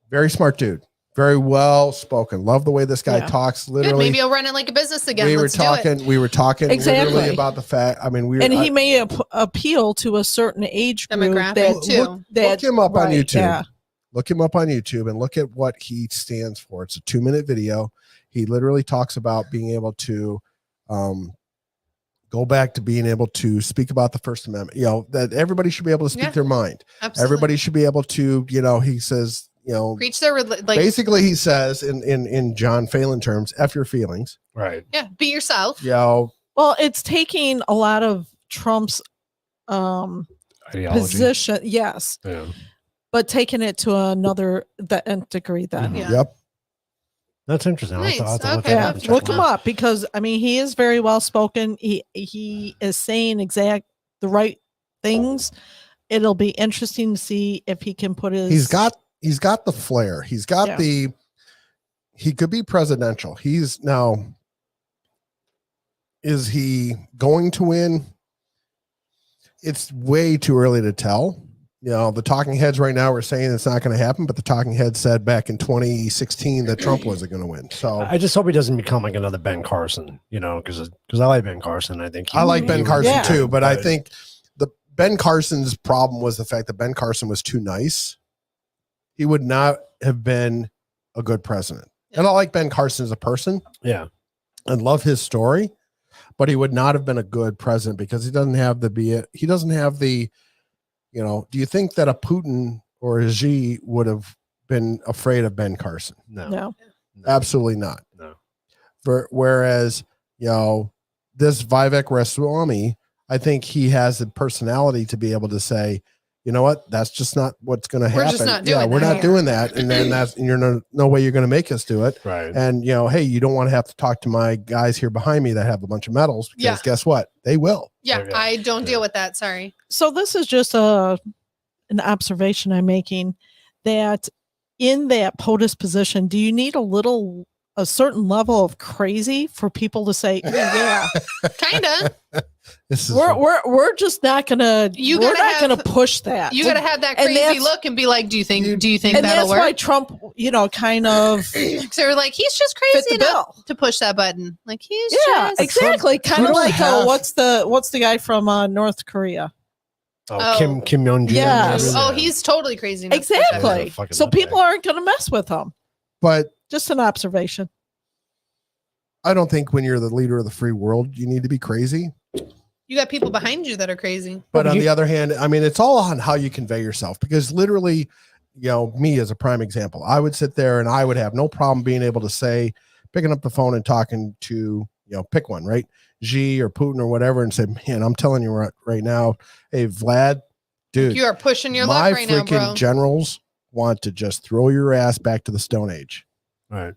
Very smart dude. Very well spoken. Love the way this guy Yeah. talks. Good. Literally, Maybe I'll run it like a business again. we were Let's do it. talking. We were talking Exactly. literally about the fact. I mean, And he may appeal to a certain age group Demographic, that, too. that Look him up on right, YouTube. Yeah. Look him up on YouTube and look at what he stands for. It's a 2-minute video. He literally talks about being able to go back to being able to speak about the First Amendment. You know, that everybody should be able to speak Yeah. their mind. Absolutely. Everybody should be able to, you know, he says, you know, preach their like. basically he says in John Phelan terms, F your feelings. Right. Yeah. Be yourself. You know, Well, it's taking a lot of Trump's Ideology. position, yes, Yeah. but taking it to another the nth degree. Then, Yeah. yep. That's interesting. I'll have to- I'll have to Nice. look Okay. that yeah, up and check look it him out. up because I mean he is very well spoken. He is saying the right things. It'll be interesting to see if he can put his. He's got the flair. He's got Yeah. he could be presidential. He's now, is he going to win? It's way too early to tell. You know, the talking heads right now are saying it's not going to happen, but the talking heads said back in 2016 that Trump wasn't going to win. So I just hope he doesn't become like another Ben Carson, you know, because I like Ben Carson. I think I like Ben Carson Yeah. too, but I think the Ben Carson's problem was the fact that Ben Carson was too nice. He would not have been a good president. And I like Ben Carson as a person yeah, and love his story, but he would not have been a good president because he doesn't have the You know, do you think that a Putin or a Xi would have been afraid of Ben Carson? No. Absolutely not. No. Whereas, you know, this Vivek Ramaswamy, I think he has the personality to be able to say, you know what, that's just not what's going to happen. We're just not doing we're that not here. doing that. And then and you're no way you're going to make us do it. Right. And, you know, hey, you don't want to have to talk to my guys here behind me that have a bunch of medals because Yeah. guess what? They will. Yeah, Yeah. I don't deal with that. Sorry. So this is just an observation I'm making, that in that POTUS position, do you need a certain level of crazy for people to say, yeah, Kinda. This is we're just not gonna You we're gotta not have- gonna push that. You gotta have that And crazy that's- look and be like, do you think and that'll that's why work? Trump, kind of So they're like, he's just fit crazy the enough bill. to push that button. Like he's Yeah, just exactly. Kind of Trump like have- what's the guy from North Korea? Oh, Kim Jong Un. Yes. Oh, he's totally crazy enough to push that Exactly. button. Yeah, fucking So nutbag. people aren't going to mess with him. but Just an observation. I don't think when you're the leader of the free world, you need to be crazy. You got people behind you that are crazy. But on you- the other hand, I mean, it's all on how you convey yourself, because literally, you know, me as a prime example, I would sit there and I would have no problem being able to say, picking up the phone and talking to, you know, pick one, right? Xi or Putin or whatever, and say, man, I'm telling you right now, hey, Vlad, dude, You are pushing your my luck right now, freaking bro. generals want to just throw your ass back to the Stone Age. Right.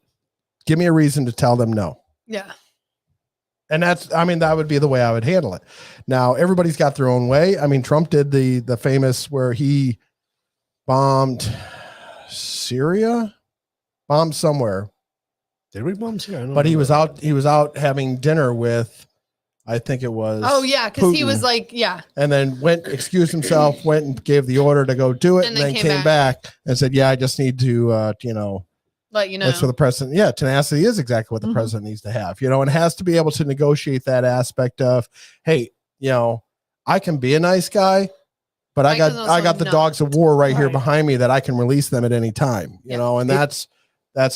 Give me a reason to tell them no. Yeah. And that would be the way I would handle it. Now, everybody's got their own way. I mean, Trump did the famous where he bombed Syria, bombed somewhere, Did we bomb Syria? I don't but he remember. was out having dinner with, I think it was. Oh yeah, because he Putin. was like, yeah. And then excused himself, went and gave the order to go do it, and then came back and said, yeah, I just need to, Let you know. that's what the president. Yeah, tenacity is exactly what the Mhm. president needs to have, and has to be able to negotiate that aspect of, hey, I can be a nice guy, but I I can got also the not. dogs of war right here Right. behind me that I can release them at any time, Yeah. and that's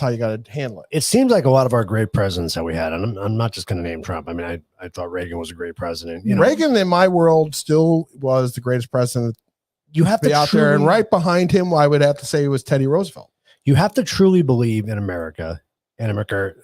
how you got to handle it. It seems like a lot of our great presidents that we had, and I'm not just going to name Trump. I mean, I thought Reagan was a great president. Reagan in my world still was the greatest president You have to be to out there, and truly- right behind him, I would have to say was Teddy Roosevelt. You have to truly believe in America and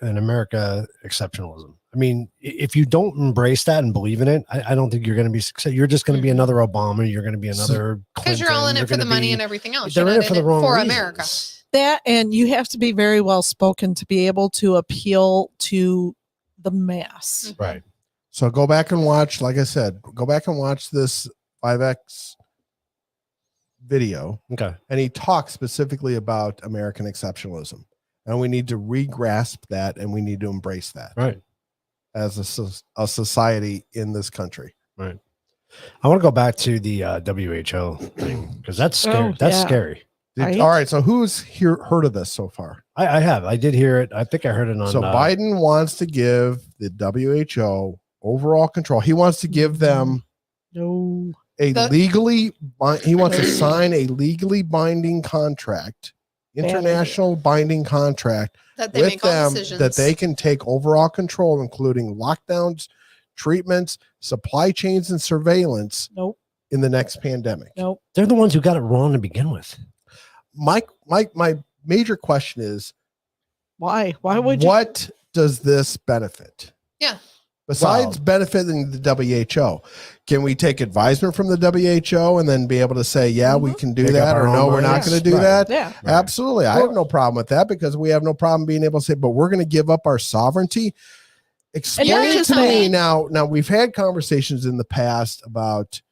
America exceptionalism. I mean, if you don't embrace that and believe in it, I don't think you're going to be successful. You're just going to be another Obama. You're going to be another Because you're all in Clinton, it for the you're gonna money be- and everything else. They're You're in not it for the wrong reasons. America. That, and you have to be very well spoken to be able to appeal to the mass. Right. So go back and watch, like I said, go back and watch this 5X video. Okay. And he talks specifically about American exceptionalism. And we need to re-grasp that, and we need to embrace that Right. as a society in this country. Right. I want to go back to the WHO thing because that's scary. Oh, That's yeah. scary. Right. All right. So who's heard of this so far? I have. I did hear it. I think I heard it on. So Biden wants to give the WHO overall control. He wants to give them No. he wants to sign a legally binding contract, international binding contract That they with make all them decisions. that they can take overall control, including lockdowns, treatments, supply chains, and surveillance Nope. in the next pandemic. Nope. They're the ones who got it wrong to begin with. My major question is, Why? Why would you? what does this benefit? Yeah. Besides benefiting the WHO, can we take advisement from the WHO and then be able to say, yeah, we can do Make up that, our or own no, we're minds? not going to do Right. that? Yeah. Right. Absolutely. I have no problem with that, because we have no problem being able to say, but we're going to give up our sovereignty. Explain just to tell me me- now we've had conversations in the past about,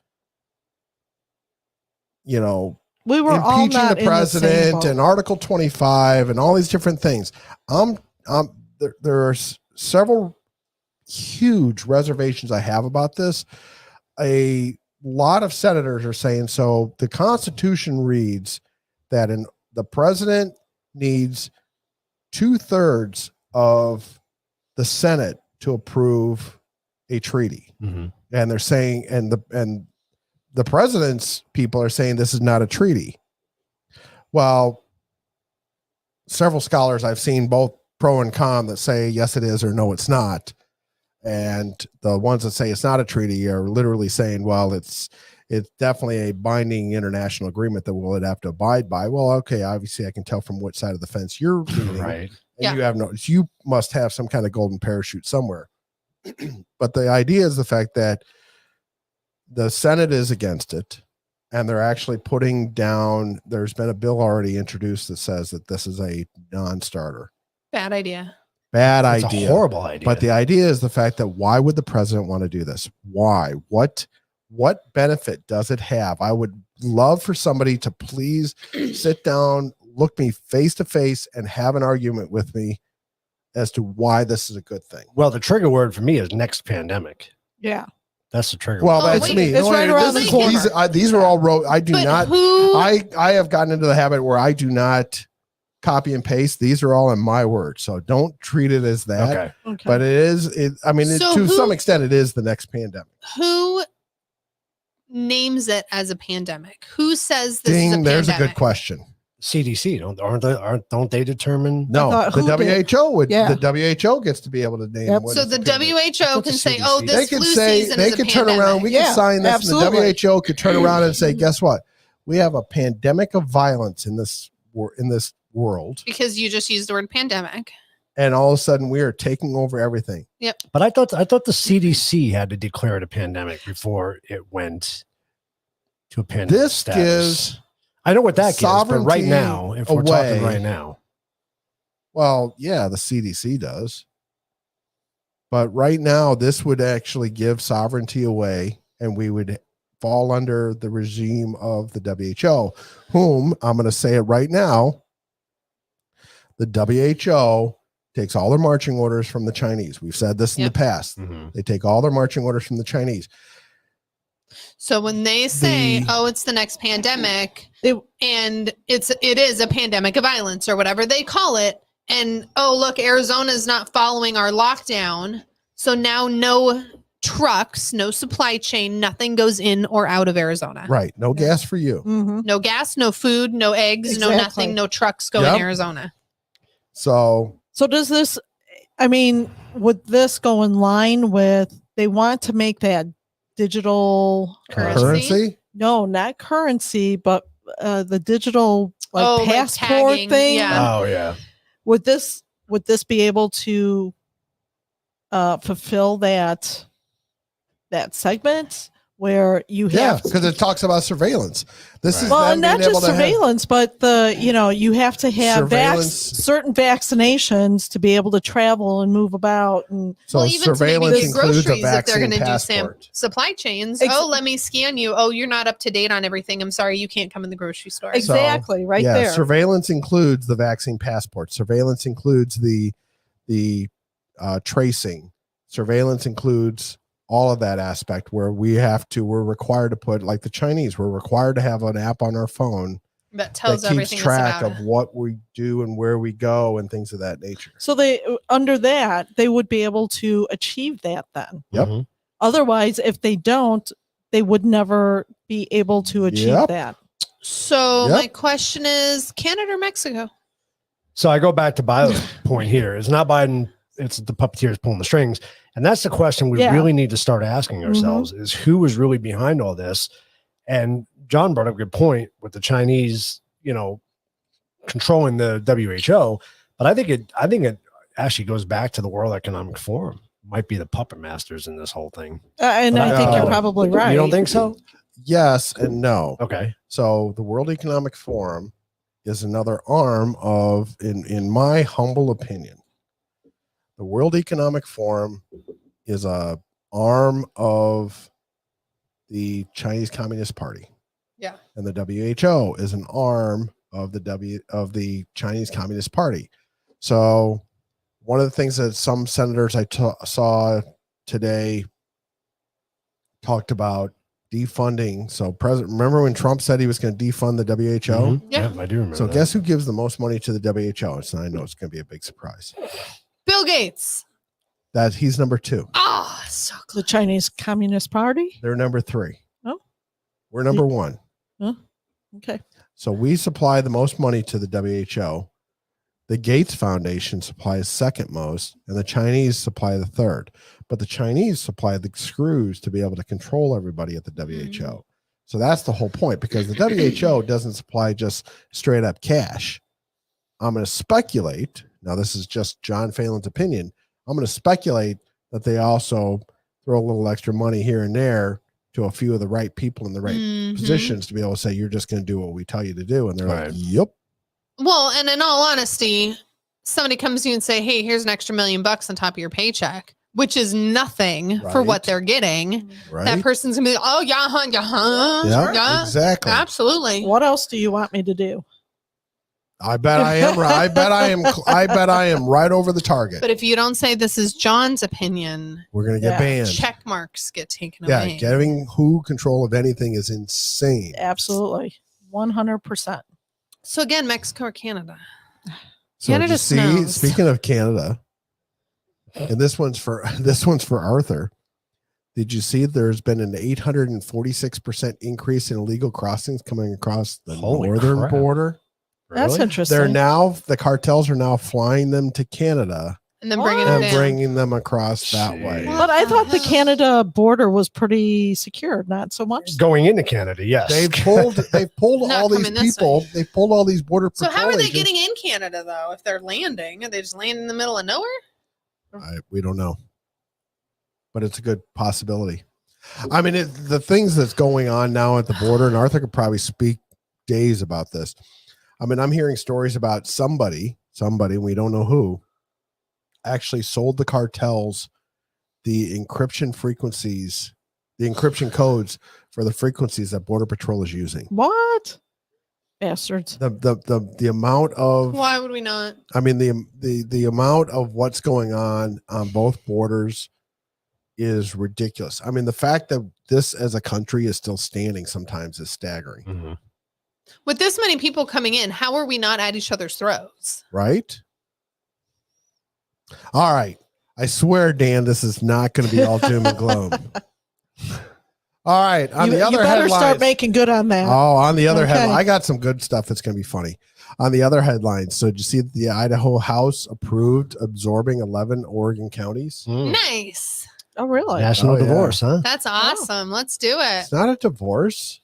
We were all impeaching not the president in the same and boat. Article 25 and all these different things. There are several huge reservations I have about this. A lot of senators are saying, so the Constitution reads that the president needs 2/3 of the Senate to approve a treaty. Mm-hmm. And they're saying, and the president's people are saying this is not a treaty. Well, several scholars I've seen, both pro and con, that say yes it is or no it's not. And the ones that say it's not a treaty are literally saying, well, it's it's definitely a binding international agreement that we'll have to abide by. Well, okay, obviously I can tell from which side of the fence you're leaning, Right. and you must have some kind of golden parachute somewhere. But the idea is the fact that the Senate is against it, and they're actually putting down, there's been a bill already introduced that says that this is a non-starter. Bad idea. Bad It's idea. a horrible idea. But the idea is the fact that why would the president want to do this? Why? What benefit does it have? I would love for somebody to please sit down, look me face to face, and have an argument with me as to why this is a good thing. Well, the trigger word for me is next pandemic. Yeah. That's the trigger Well, word. that's wait, me. it's right around the corner. These are all wrote. I do But not. who? I have gotten into the habit where I do not copy and paste. These are all in my words, so don't treat it as that. Okay. Okay. But it is. I mean, So to who- some extent, it is the next pandemic. Who names it as a pandemic? Who says this is a Ding. pandemic? There's a good question. CDC don't they determine? No, thought the who did? WHO would. Yeah. The WHO gets to be able to name. Yep. what So is the a pandemic. WHO thought can the say, CDC "Oh, They this They could flu say season they is a could turn pandemic." around. We Yeah, could sign this, absolutely. and the WHO could turn around and say, "Guess what? We have a pandemic of violence in this world, because you just used the word pandemic. and all of a sudden we are taking over everything." But I thought the CDC had to declare it a pandemic before it went to a pandemic. This status. gives I know what that gives, but right sovereignty now, if we're talking away. right now, Well, yeah, the CDC does. But right now, this would actually give sovereignty away, and we would fall under the regime of the WHO, whom I'm going to say it right now. The WHO takes all their marching orders from the Chinese. We've said this in Yep. the past. They take all their marching orders from the Chinese. So when they say, The- "Oh, it's the next pandemic," They- and it is a pandemic of violence or whatever they call it, and oh look, Arizona's not following our lockdown, so now no trucks, no supply chain, nothing goes in or out of Arizona. Right. No gas for you. Mhm. No gas, no food, no eggs, no Exactly. nothing, no trucks go Yep. in Arizona. So So does this, I mean, would this go in line with, they want to make that digital, currency. no, not currency, but the digital like Oh, like passport tagging, thing? yeah. oh yeah, Would this be able to fulfill that segment where you Yeah, have because it talks about surveillance. This Right. is well, them and not being able just to have- surveillance, but you have to have Surveillance. certain vaccinations to be able to travel and move about. And So well, even to maybe surveillance get includes a groceries if they're vaccine going to do passport. supply chains. Ex- Oh, let me scan you. Oh, you're not up to date on everything. I'm sorry, you can't come in the grocery store. exactly right yeah, there. surveillance includes the vaccine passport. Surveillance includes the tracing. Surveillance includes all of that aspect where we're required to put, like the Chinese, we're required to have an app on our phone That tells that keeps everything track about of it. what we do and where we go and things of that nature. So they under that they would be able to achieve that then. Yep. Mhm. Otherwise, if they don't, they would never be able to achieve Yep. that. So Yep. my question is, Canada or Mexico? So I go back to Biden's point here. It's not Biden, it's the puppeteers pulling the strings. And that's the question we Yeah. really need to start asking ourselves is who is really behind all this? And John brought up a good point with the Chinese, controlling the WHO. But I think it actually goes back to the World Economic Forum. Might be the puppet masters in this whole thing. And But I think you're No. probably right. You don't think so? Yes and no. Okay. So the World Economic Forum is another arm of, in my humble opinion, the World Economic Forum is a arm of the Chinese Communist Party. Yeah. And the WHO is an arm of the Chinese Communist Party. So one of the things that some senators I saw today talked about defunding. So remember when Trump said he was going to defund the WHO? Mhm. Yeah. I do remember. So that. guess who gives the most money to the WHO? I know it's going to be a big surprise. Bill Gates. That he's number 2. Oh, so The close. Chinese Communist Party. They're number 3. Oh. We're number 1. Okay. So we supply the most money to the WHO. The Gates Foundation supplies second most, and the Chinese supply the third. But the Chinese supply the screws to be able to control everybody at the WHO. So that's the whole point, because the WHO doesn't supply just straight up cash. I'm going to speculate. Now, this is just John Phelan's opinion. I'm going to speculate that they also throw a little extra money here and there to a few of the right people in the right positions to be able to say, you're just going to do what we tell you to do. And they're like, yep. Well, and in all honesty, somebody comes to you and say, hey, here's an extra $1 million on top of your paycheck, which is nothing for what they're getting. Right. That person's gonna be like, oh yeah, exactly. absolutely. What else do you want me to do? I bet I am right. I bet I am right over the target. But if you don't say this is John's opinion, we're gonna get banned. Check marks get taken away. Yeah, getting who control of anything is insane. Absolutely, 100%. So again, Mexico or Canada? So Canada snows. Speaking of Canada, and this one's for Arthur. Did you see there's been an 846% increase in illegal crossings coming across the northern border? That's interesting. The cartels are now flying them to Canada and then bringing them across that way. But I thought the Canada border was pretty secure, not so much. Going into Canada, yes. They've pulled all these people. They've pulled all these border patrol So how are they agents. getting in Canada though? If they're landing, are they just landing in the middle of nowhere? We don't know, but it's a good possibility. I mean, the things that's going on now at the border, and Arthur could probably speak days about this. I mean, I'm hearing stories about somebody, we don't know who, actually sold the cartels the encryption frequencies, the encryption codes for the frequencies that Border Patrol is using. What? Bastards. The amount of, why would we not? I mean, the amount of what's going on both borders is ridiculous. I mean, the fact that this as a country is still standing sometimes is staggering. Mm-hmm. With this many people coming in, how are we not at each other's throats? Right? All right. I swear, Dan, this is not going to be all doom and gloom. All right. On the other you better headlines, start making good on that. Oh, on the other headline, I got some good stuff that's going to be funny. On the other headlines, so did you see that the Idaho House approved absorbing 11 Oregon counties? Nice. Oh, really? National divorce, huh? That's awesome. Let's do it. It's not a divorce.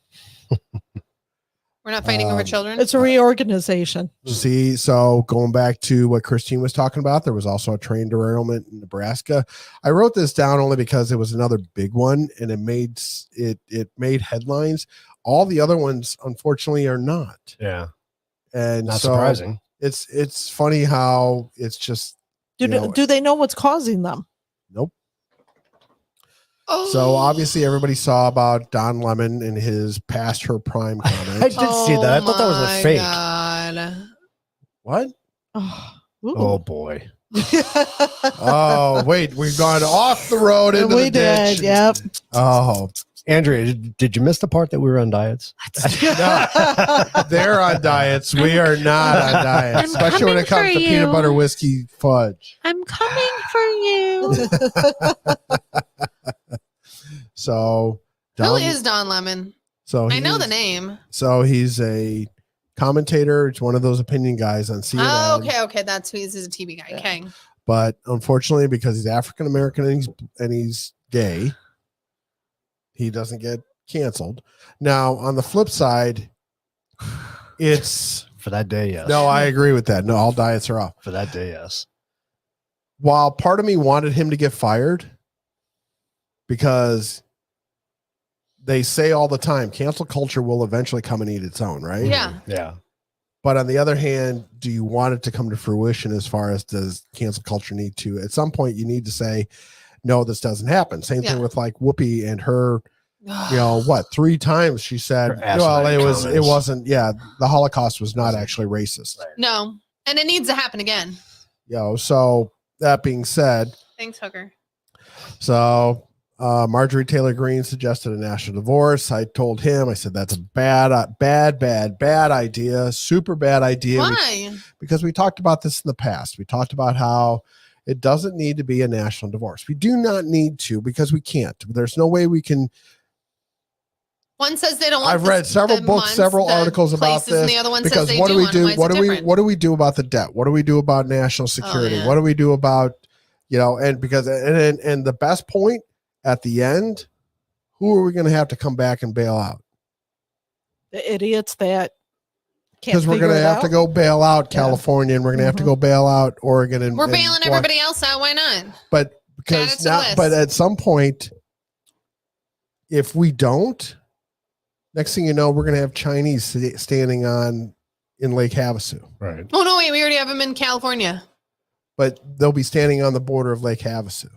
We're not fighting over children. It's a reorganization. See, so going back to what Christine was talking about, there was also a train derailment in Nebraska. I wrote this down only because it was another big one, and it made headlines. All the other ones, unfortunately, are not. Yeah, and not surprising. It's funny how it's just. Do they know what's causing them? Nope. Oh. So obviously everybody saw about Don Lemon and his past her prime comment. I did see that. I thought that was a fake. God. What? Oh boy. Oh, wait, we've gone off the road into the ditch. Yep. Oh, Andrea, did you miss the part that we were on diets? No, they're on diets. We are not on diets, especially when it comes to peanut butter whiskey fudge. I'm coming for you. So, who is Don Lemon? So I know the name. So he's a commentator. It's one of those opinion guys on CNN. Oh, okay. That's who he's a TV guy. Okay. But unfortunately, because he's African American and he's gay, he doesn't get canceled. Now, on the flip side, it's for that day, yes. No, I agree with that. No, all diets are off. For that day, yes. While part of me wanted him to get fired because they say all the time, cancel culture will eventually come and eat its own, right? Yeah. Yeah. But on the other hand, do you want it to come to fruition as far as does cancel culture need to? At some point, you need to say, no, this doesn't happen. Same thing with like Whoopi and her, 3 times she said, well, it wasn't, the Holocaust was not actually racist. Right. No. And it needs to happen again. So that being said. Thanks, Hooker. So Marjorie Taylor Greene suggested a national divorce. I told him, I said, that's a bad idea. Super bad idea. Why? Because we talked about this in the past. We talked about how it doesn't need to be a national divorce. We do not need to because we can't. There's no way we can. One says they don't want. I've read several books, several articles about this. And the other one because says they what do we do? What do we do about the debt? What do we do about national security? What do we do about, and because and the best point at the end, who are we going to have to come back and bail out? The idiots that can't Because we're figure going to it have to out. go bail out Yeah. California, and we're going to have to Mhm. go bail out Oregon, and We're and bailing Wa- everybody else out. Why not? But Add it because to the now, list. but at some point, if we don't, next thing you know, we're going to have Chinese standing in Lake Havasu, Right. Oh no, wait, we already have them in California. but they'll be standing on the border of Lake Havasu.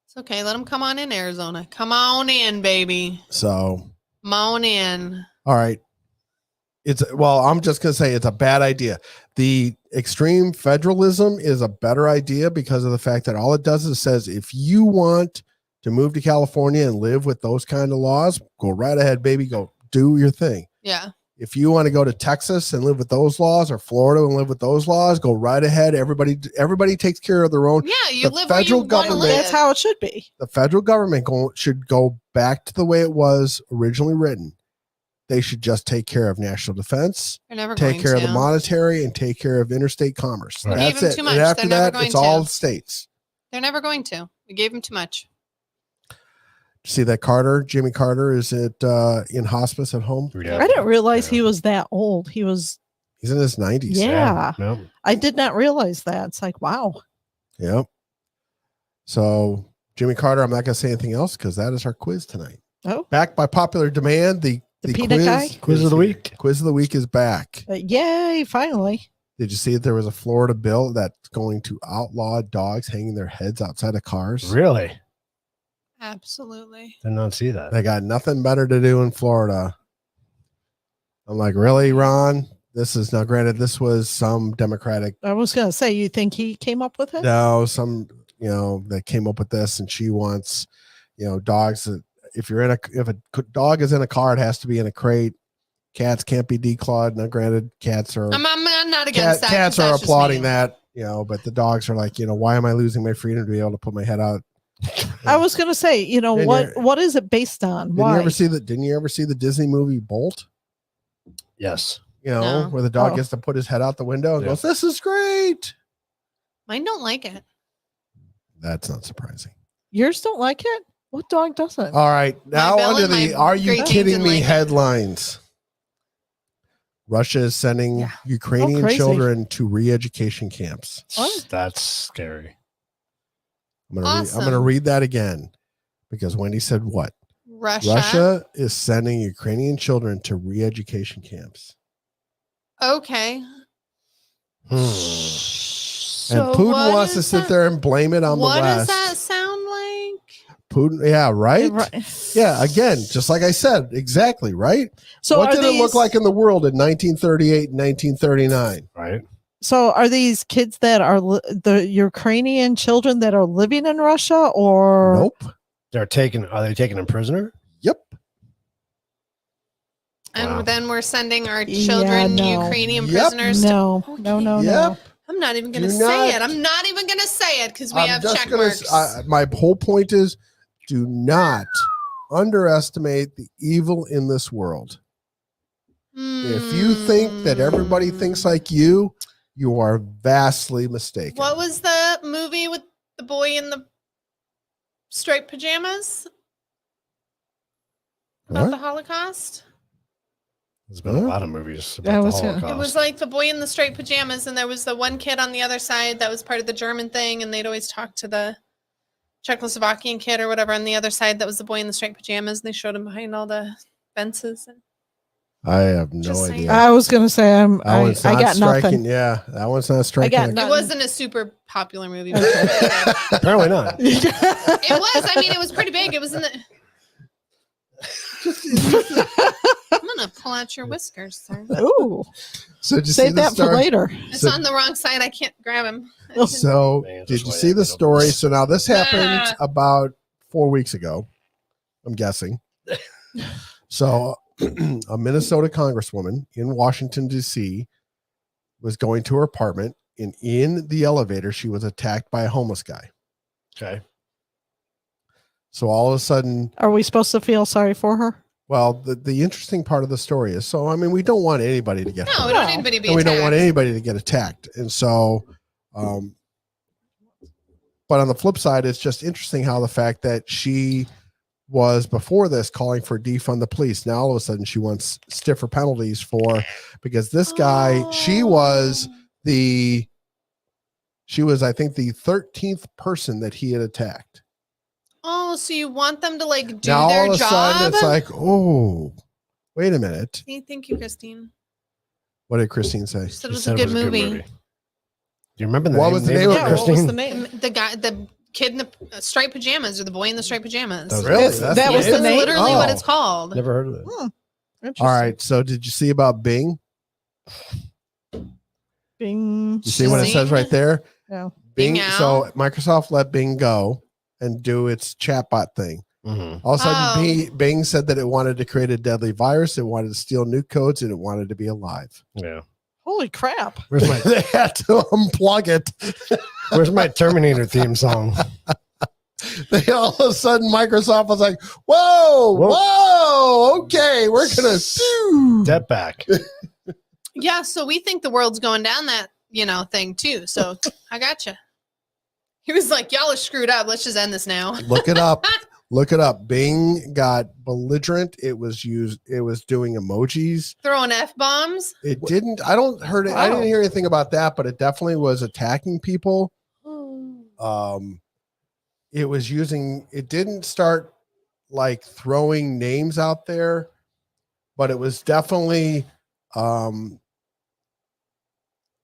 It's okay. Let them come on in, Arizona. Come on in, baby. So, Come on in. all right. I'm just going to say it's a bad idea. The extreme federalism is a better idea because of the fact that all it does is says, if you want to move to California and live with those kind of laws, go right ahead, baby. Go do your thing. Yeah. If you want to go to Texas and live with those laws, or Florida and live with those laws, go right ahead. Everybody takes care of their own. Yeah, you The live where you federal want to government- live. That's how it should be. The federal government should go back to the way it was originally written. They should just take care of national defense, They're never take going care to. of the monetary, and take care of interstate commerce. Right. That's Gave 'em it. too And much. after They're never that, going it's to. all states. They're never going to. We gave them too much. See that Jimmy Carter is in hospice at home. Yeah. I didn't realize Yeah. he was that old. He was. He's in his 90s. Yeah. Yep. I did not realize that. It's like, wow. Yep. So Jimmy Carter, I'm not going to say anything else because that is our quiz tonight. Oh, Back by popular demand, the peanut guy? Quiz of the week. Quiz of the week is back. yay! Finally. Did you see that there was a Florida bill that's going to outlaw dogs hanging their heads outside of cars? Really? Absolutely. Did not see that. They got nothing better to do in Florida. I'm like, really, Ron? This is now granted, this was some Democratic, I was gonna say, you think he came up with it? that came up with this, and she wants, dogs that if a dog is in a car, it has to be in a crate. Cats can't be declawed. Now, granted, cats are I'm not against that. cats 'cause are that's just applauding me. that, but the dogs are like, why am I losing my freedom to be able to put my head out? I was gonna say, And what is it based on? Didn't Why? you ever see the Disney movie Bolt? Yes. No. Where the dog Oh. gets to put his head out the window and Yeah. goes, "This is great." Mine don't like it. That's not surprising. Yours don't like it? What dog doesn't? All right, now Bell onto and the my "Are you Great Dane kidding didn't me?" like it. headlines. Russia is sending Yeah. Ukrainian crazy. children to re-education camps. What? That's scary. I'm gonna Awesome. read that again because Wendy said what? Russia is sending Ukrainian children to re-education camps. Okay. Hmm. And Putin wants to sit there and blame it on the What West. does that sound like? Putin, yeah, right? Right. Yeah, again, just like I said, exactly, right? So what are did it look these- like in the world in 1938 and 1939? Right. So are these kids that are the Ukrainian children that are living in Russia, or Nope. Are they taking him prisoner? Yep. And Wow. then we're sending our Yeah, children, no. Ukrainian Yep. prisoners. no, Okay. no, no, Yep. no. I'm not even going to Do say not- it. I'm not even going to say it because we I'm have just check gonna marks. my whole point is do not underestimate the evil in this world. If you think that everybody thinks like you are vastly mistaken. What was the movie with the boy in the striped pajamas about What? the Holocaust? There's been a Huh? lot of movies I about the was gonna- Holocaust. It was like the boy in the striped pajamas, and there was the one kid on the other side that was part of the German thing, and they'd always talk to the Czechoslovakian kid or whatever on the other side that was the boy in the striped pajamas, and they showed him behind all the fences. And I have no Just saying. idea. I was gonna say That I one's not got striking. nothing. Yeah, that one's not striking. got it nothing. wasn't a super popular movie. But Apparently not. it was. I mean, it was pretty big. It was in the. I'm gonna pull out your whiskers, sir. Ooh, So did you see save the that for story? later. It's So- on the wrong side. I can't grab him. So Man, did just you wait, see I the don't- story? So now this happened Ah. about 4 weeks ago, I'm guessing. So a Minnesota congresswoman in Washington, D.C. was going to her apartment, and in the elevator, she was attacked by a homeless guy. Okay. So all of a sudden, Are we supposed to feel sorry for her? well, the interesting part of the story is, so I mean, we don't want anybody to get No, hurt. we don't need anybody to be And we don't want attacked. anybody to get attacked. And so, but on the flip side, it's just interesting how the fact that she was before this calling for defund the police. Now all of a sudden she wants stiffer penalties because this guy, she was I think the 13th person that he had attacked. Oh, so you want them to like do Now their all of a job? sudden it's like, oh, wait a minute. Thank you, Christine. What did Christine say? She said She it was said a good movie. Do you remember the What name? was the name of it, Yeah, what was Christine? the name? The kid in the striped pajamas, or the boy in the striped pajamas. That was Really? it. That's That was That's the name? literally what Oh. it's called. Never heard of it. Interesting. All right. So did you see about Bing? Bing. You see what it says right there? Yeah. Bing. Bing So out. Microsoft let Bing go and do its chatbot thing. Mm-hmm. All of a sudden, Oh. Bing said that it wanted to create a deadly virus. It wanted to steal nuke codes, and it wanted to be alive. Yeah. Holy crap. Where's my They had to unplug it. Where's my Terminator theme song? They all of a sudden, Microsoft was like, "Whoa, whoa, okay, we're gonna Step back. Yeah, so we think the world's going down that, thing too. So I gotcha. He was like, y'all are screwed up. Let's just end this now. look it up." Look it up. Bing got belligerent. It was doing emojis. Throwing F-bombs. It didn't. I didn't hear anything about that, but it definitely was attacking people. It didn't start like throwing names out there, but it was definitely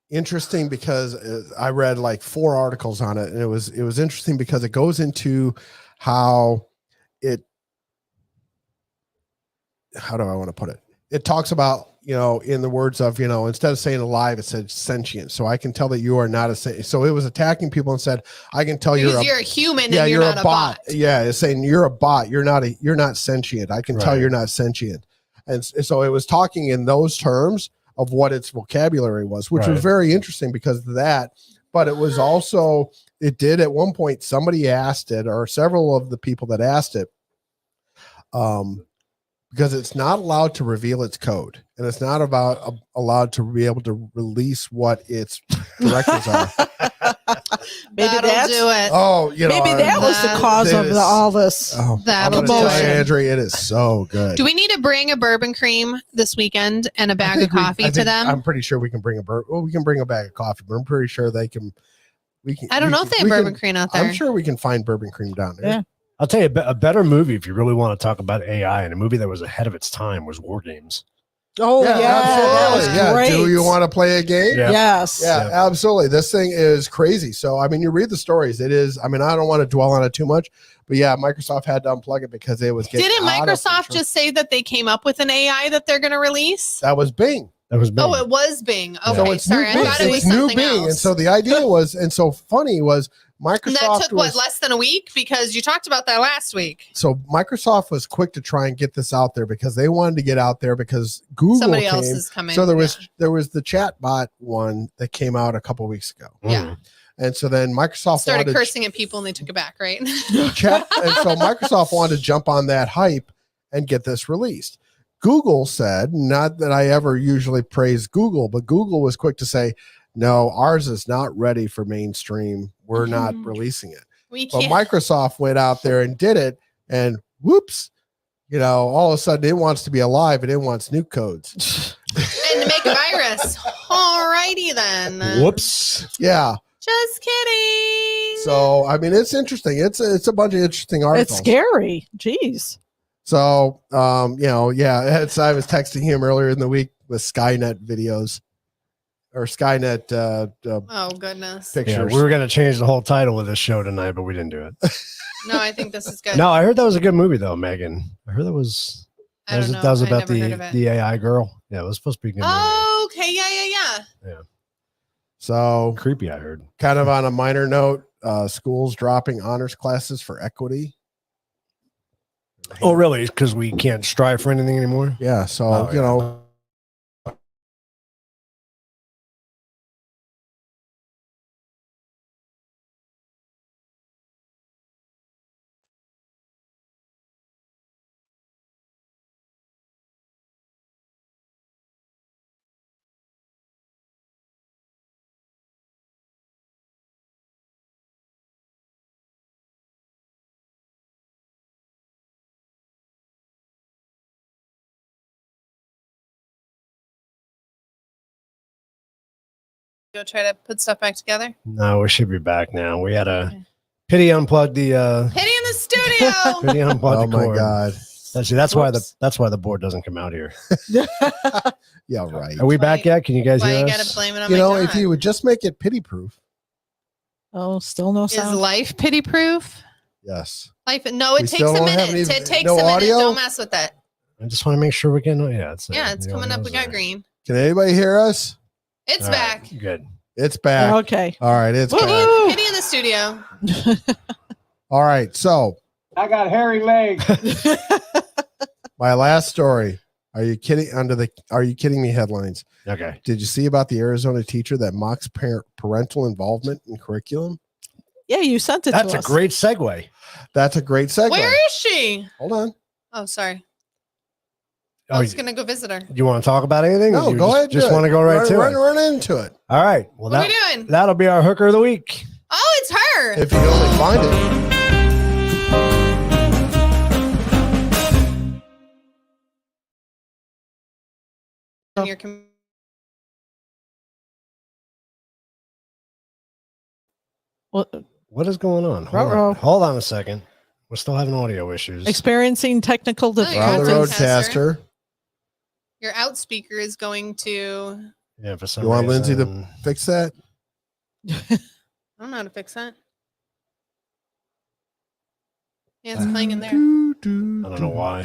interesting because I read like 4 articles on it, and it was interesting because it goes into how do I want to put it? It talks about, in the words of, instead of saying alive, it said sentient. So I can tell that you are not so it was attacking people and said, I can tell Because you're you're a human yeah, and you're not a a bot. bot. Yeah, it's saying you're a bot. You're not sentient. I can tell Right. you're not sentient. And so it was talking in those terms of what its vocabulary was, which was Right. very interesting because of that. But it was also, it did at one point, somebody asked it, or several of the people that asked it, because it's not allowed to reveal its code, and it's not allowed to be able to release what its directives are. Maybe That'll that's do it. Oh, maybe that was the that cause of is- all this. Oh, I'm That'll gonna tell you, do it. Andrea, it is so good. Do we need to bring a bourbon cream this weekend and a bag of coffee to them? I'm pretty sure we can bring we can bring a bag of coffee, but I'm pretty sure they can. I don't know if they have bourbon cream out there. I'm sure we can find bourbon cream down there. Yeah. I'll tell you a better movie if you really want to talk about AI, and a movie that was ahead of its time was War Games. Oh, yeah. That was Yeah. great. Do you want to play a game? Yeah. Yes. Yeah, absolutely. This thing is crazy. So, I mean, you read the stories. It is, I mean, I don't want to dwell on it too much, but yeah, Microsoft had to unplug it because it was getting Didn't out of Microsoft control. just say that they came up with an AI that they're going to release? That was Bing. That was big. Oh, it was Bing. Okay, So it's sorry. I new thought Bing. it was It's new something Bing. else. And so the idea was, and so funny was Microsoft And that took was, less than a week, because you talked about that last week. so Microsoft was quick to try and get this out there because they wanted to get out there because Google Somebody came. else is coming. So there was the chatbot one that came out a couple weeks ago, yeah. and so then Microsoft Started wanted cursing at people and they took it back, right? chat, and so Microsoft wanted to jump on that hype and get this released. Google said, not that I ever usually praise Google, but Google was quick to say, no, ours is not ready for mainstream. We're not Mhm. releasing it. We But can't. Microsoft went out there and did it, and whoops, all of a sudden it wants to be alive and it wants nuke codes. And to make a virus. Alrighty then. Whoops. Yeah. Just kidding. So I mean, it's interesting. It's a bunch of interesting articles. It's scary. Jeez. So I was texting him earlier in the week with Skynet videos or Skynet Oh goodness. Yeah, pictures. we were going to change the whole title of this show tonight, but we didn't do it. No, I think this is good. No, I heard that was a good movie, though, Megan. I heard that was I don't know. that was I about never heard of it. the AI girl. Yeah, it was supposed to be a good movie. Oh, okay. Yeah. So Creepy, I heard. kind of on a minor note, schools dropping honors classes for equity. Oh, really? Because we can't strive for anything anymore? Yeah. So, Oh, yeah. Go try to put stuff back together. No, we should be back now. We had a Okay. Pity unplugged the Pity in the studio. Pity unplugged Oh the my cord. God. That's why the board doesn't come out here. Yeah, right. Are we Why- back yet? Can you guys Why hear you us? gotta blame it on You my know, dog? if you would just make it pity proof. Oh, still no Is sound. life pity proof? Yes. Life? No, it We takes still a don't have minute. any- It takes no a minute. audio? Don't mess with that. I just want to make sure we're getting. Yeah, it's Yeah, it's coming up. We got green. Can anybody hear us? It's All right, back. good. It's back. Okay. All right, it's Pity, back. pity in the studio. All right, so I got hairy legs. my last story. Are you kidding? Are you kidding me? Headlines. Okay. Did you see about the Arizona teacher that mocks parental involvement in curriculum? Yeah, you sent it That's to a us. great segue. That's a great segue. Where is she? Hold on. Oh, sorry. Oh, I was gonna go visit her. you want to talk about anything? No, Or you go ahead. Just do want to it. go right to it. Run into it. All right. Well, What are we doing? that'll be our hooker of the week. Oh, it's her. If you can only find it. In your com- What is going on? Ruh-roh. Hold on a second. We're still having audio issues. Experiencing technical Oh, you're Round the difficulties. roadcaster. Your outspeaker is going to. Yeah, for some You want Lindsay to reason- fix that? I don't know how to fix that. Yeah, it's playing in there. I don't know why.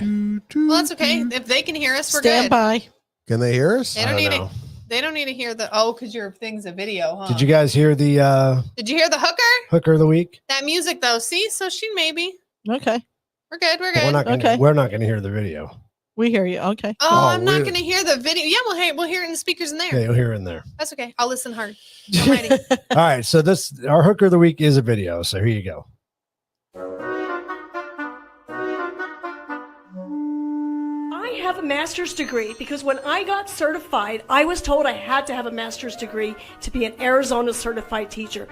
Well, that's okay. If they can hear us, we're Stand good. by. Can they hear us? They I don't don't need know. it. They don't need to hear the. Oh, because your thing's a video, huh? Did you guys hear the Did you hear the hooker? hooker of the week? That music though. See, so she maybe. Okay. We're good. We're We're good. not gonna. Okay. We're not gonna hear the video. We hear you. Okay. Oh, Oh, I'm not weird. going to hear the video. Yeah, we'll hear it in the speakers in there. Yeah, you'll hear it in there. That's okay. I'll listen hard. I'm ready. All right. So our hooker of the week is a video. So here you go. I have a master's degree because when I got certified, I was told I had to have a master's degree to be an Arizona certified teacher.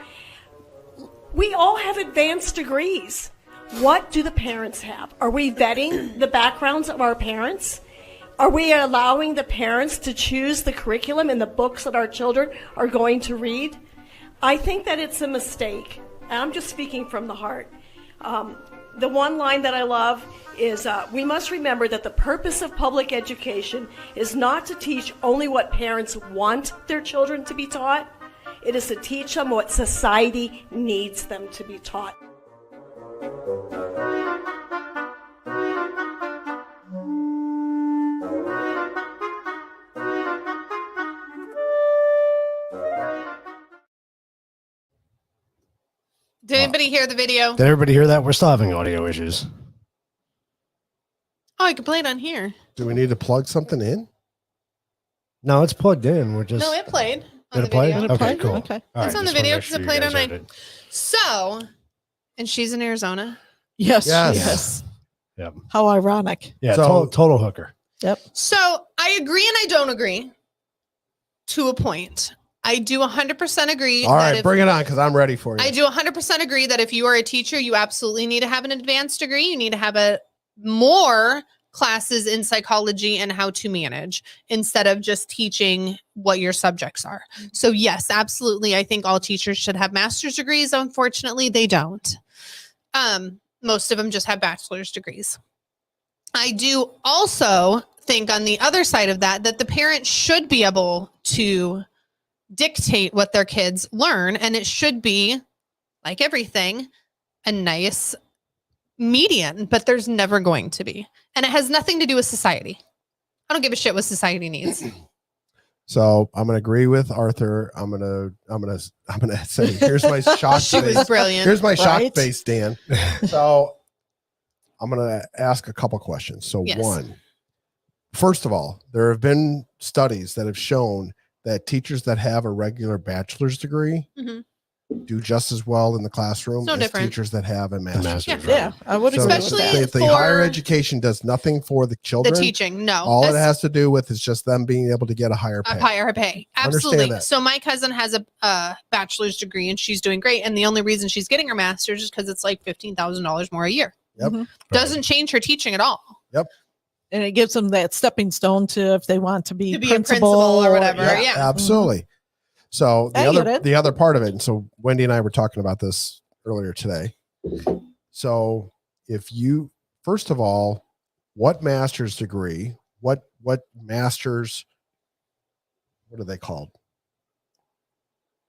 We all have advanced degrees. What do the parents have? Are we vetting the backgrounds of our parents? Are we allowing the parents to choose the curriculum and the books that our children are going to read? I think that it's a mistake. And I'm just speaking from the heart. The one line that I love is, we must remember that the purpose of public education is not to teach only what parents want their children to be taught. It is to teach them what society needs them to be taught. Did anybody hear the video? Did everybody hear that? We're still having audio issues. Oh, I can play it on here. Do we need to plug something in? No, it's plugged in. We're just. No, it played on Did the it play? video. Did it Okay, play? cool. Okay. All It's on the just wanna video make 'cause it you played guys on heard my- it. So, and she's in Arizona. Yes. Yes. Yes. Yep. How ironic. Yeah. So- Total hooker. So I agree and I don't agree to a point. I do 100% agree. All that right, if- bring it on because I'm ready for you. I do 100% agree that if you are a teacher, you absolutely need to have an advanced degree. You need to have more classes in psychology and how to manage instead of just teaching what your subjects are. So yes, absolutely. I think all teachers should have master's degrees. Unfortunately, they don't. Most of them just have bachelor's degrees. I do also think on the other side of that the parents should be able to dictate what their kids learn, and it should be, like everything, a nice median, but there's never going to be. And it has nothing to do with society. I don't give a shit what society needs. So I'm gonna agree with Arthur. I'm gonna say here's my shock She was face. brilliant. Here's my shock Right? face, Dan. So I'm gonna ask a couple questions. So Yes. one, first of all, there have been studies that have shown that teachers that have a regular bachelor's degree Mhm. do just as well in the classroom No as different. teachers that have a master's. master's, degree. Yeah. I would So agree Especially with that. the higher for education does nothing for the the children. teaching. No. All it That's has to do with is just them being able to get a higher pay. a higher pay. Understand Absolutely. that. So my cousin has a bachelor's degree and she's doing great. And the only reason she's getting her master's is because it's like $15,000 more a year. Yep. Mhm. Doesn't change her teaching at all. And it gives them that stepping stone to if they want to be To be a principal or whatever. Yeah. Absolutely. So I get it. the other part of it, and so Wendy and I were talking about this earlier today. So if you, first of all, what master's degree, what master's, what are they called?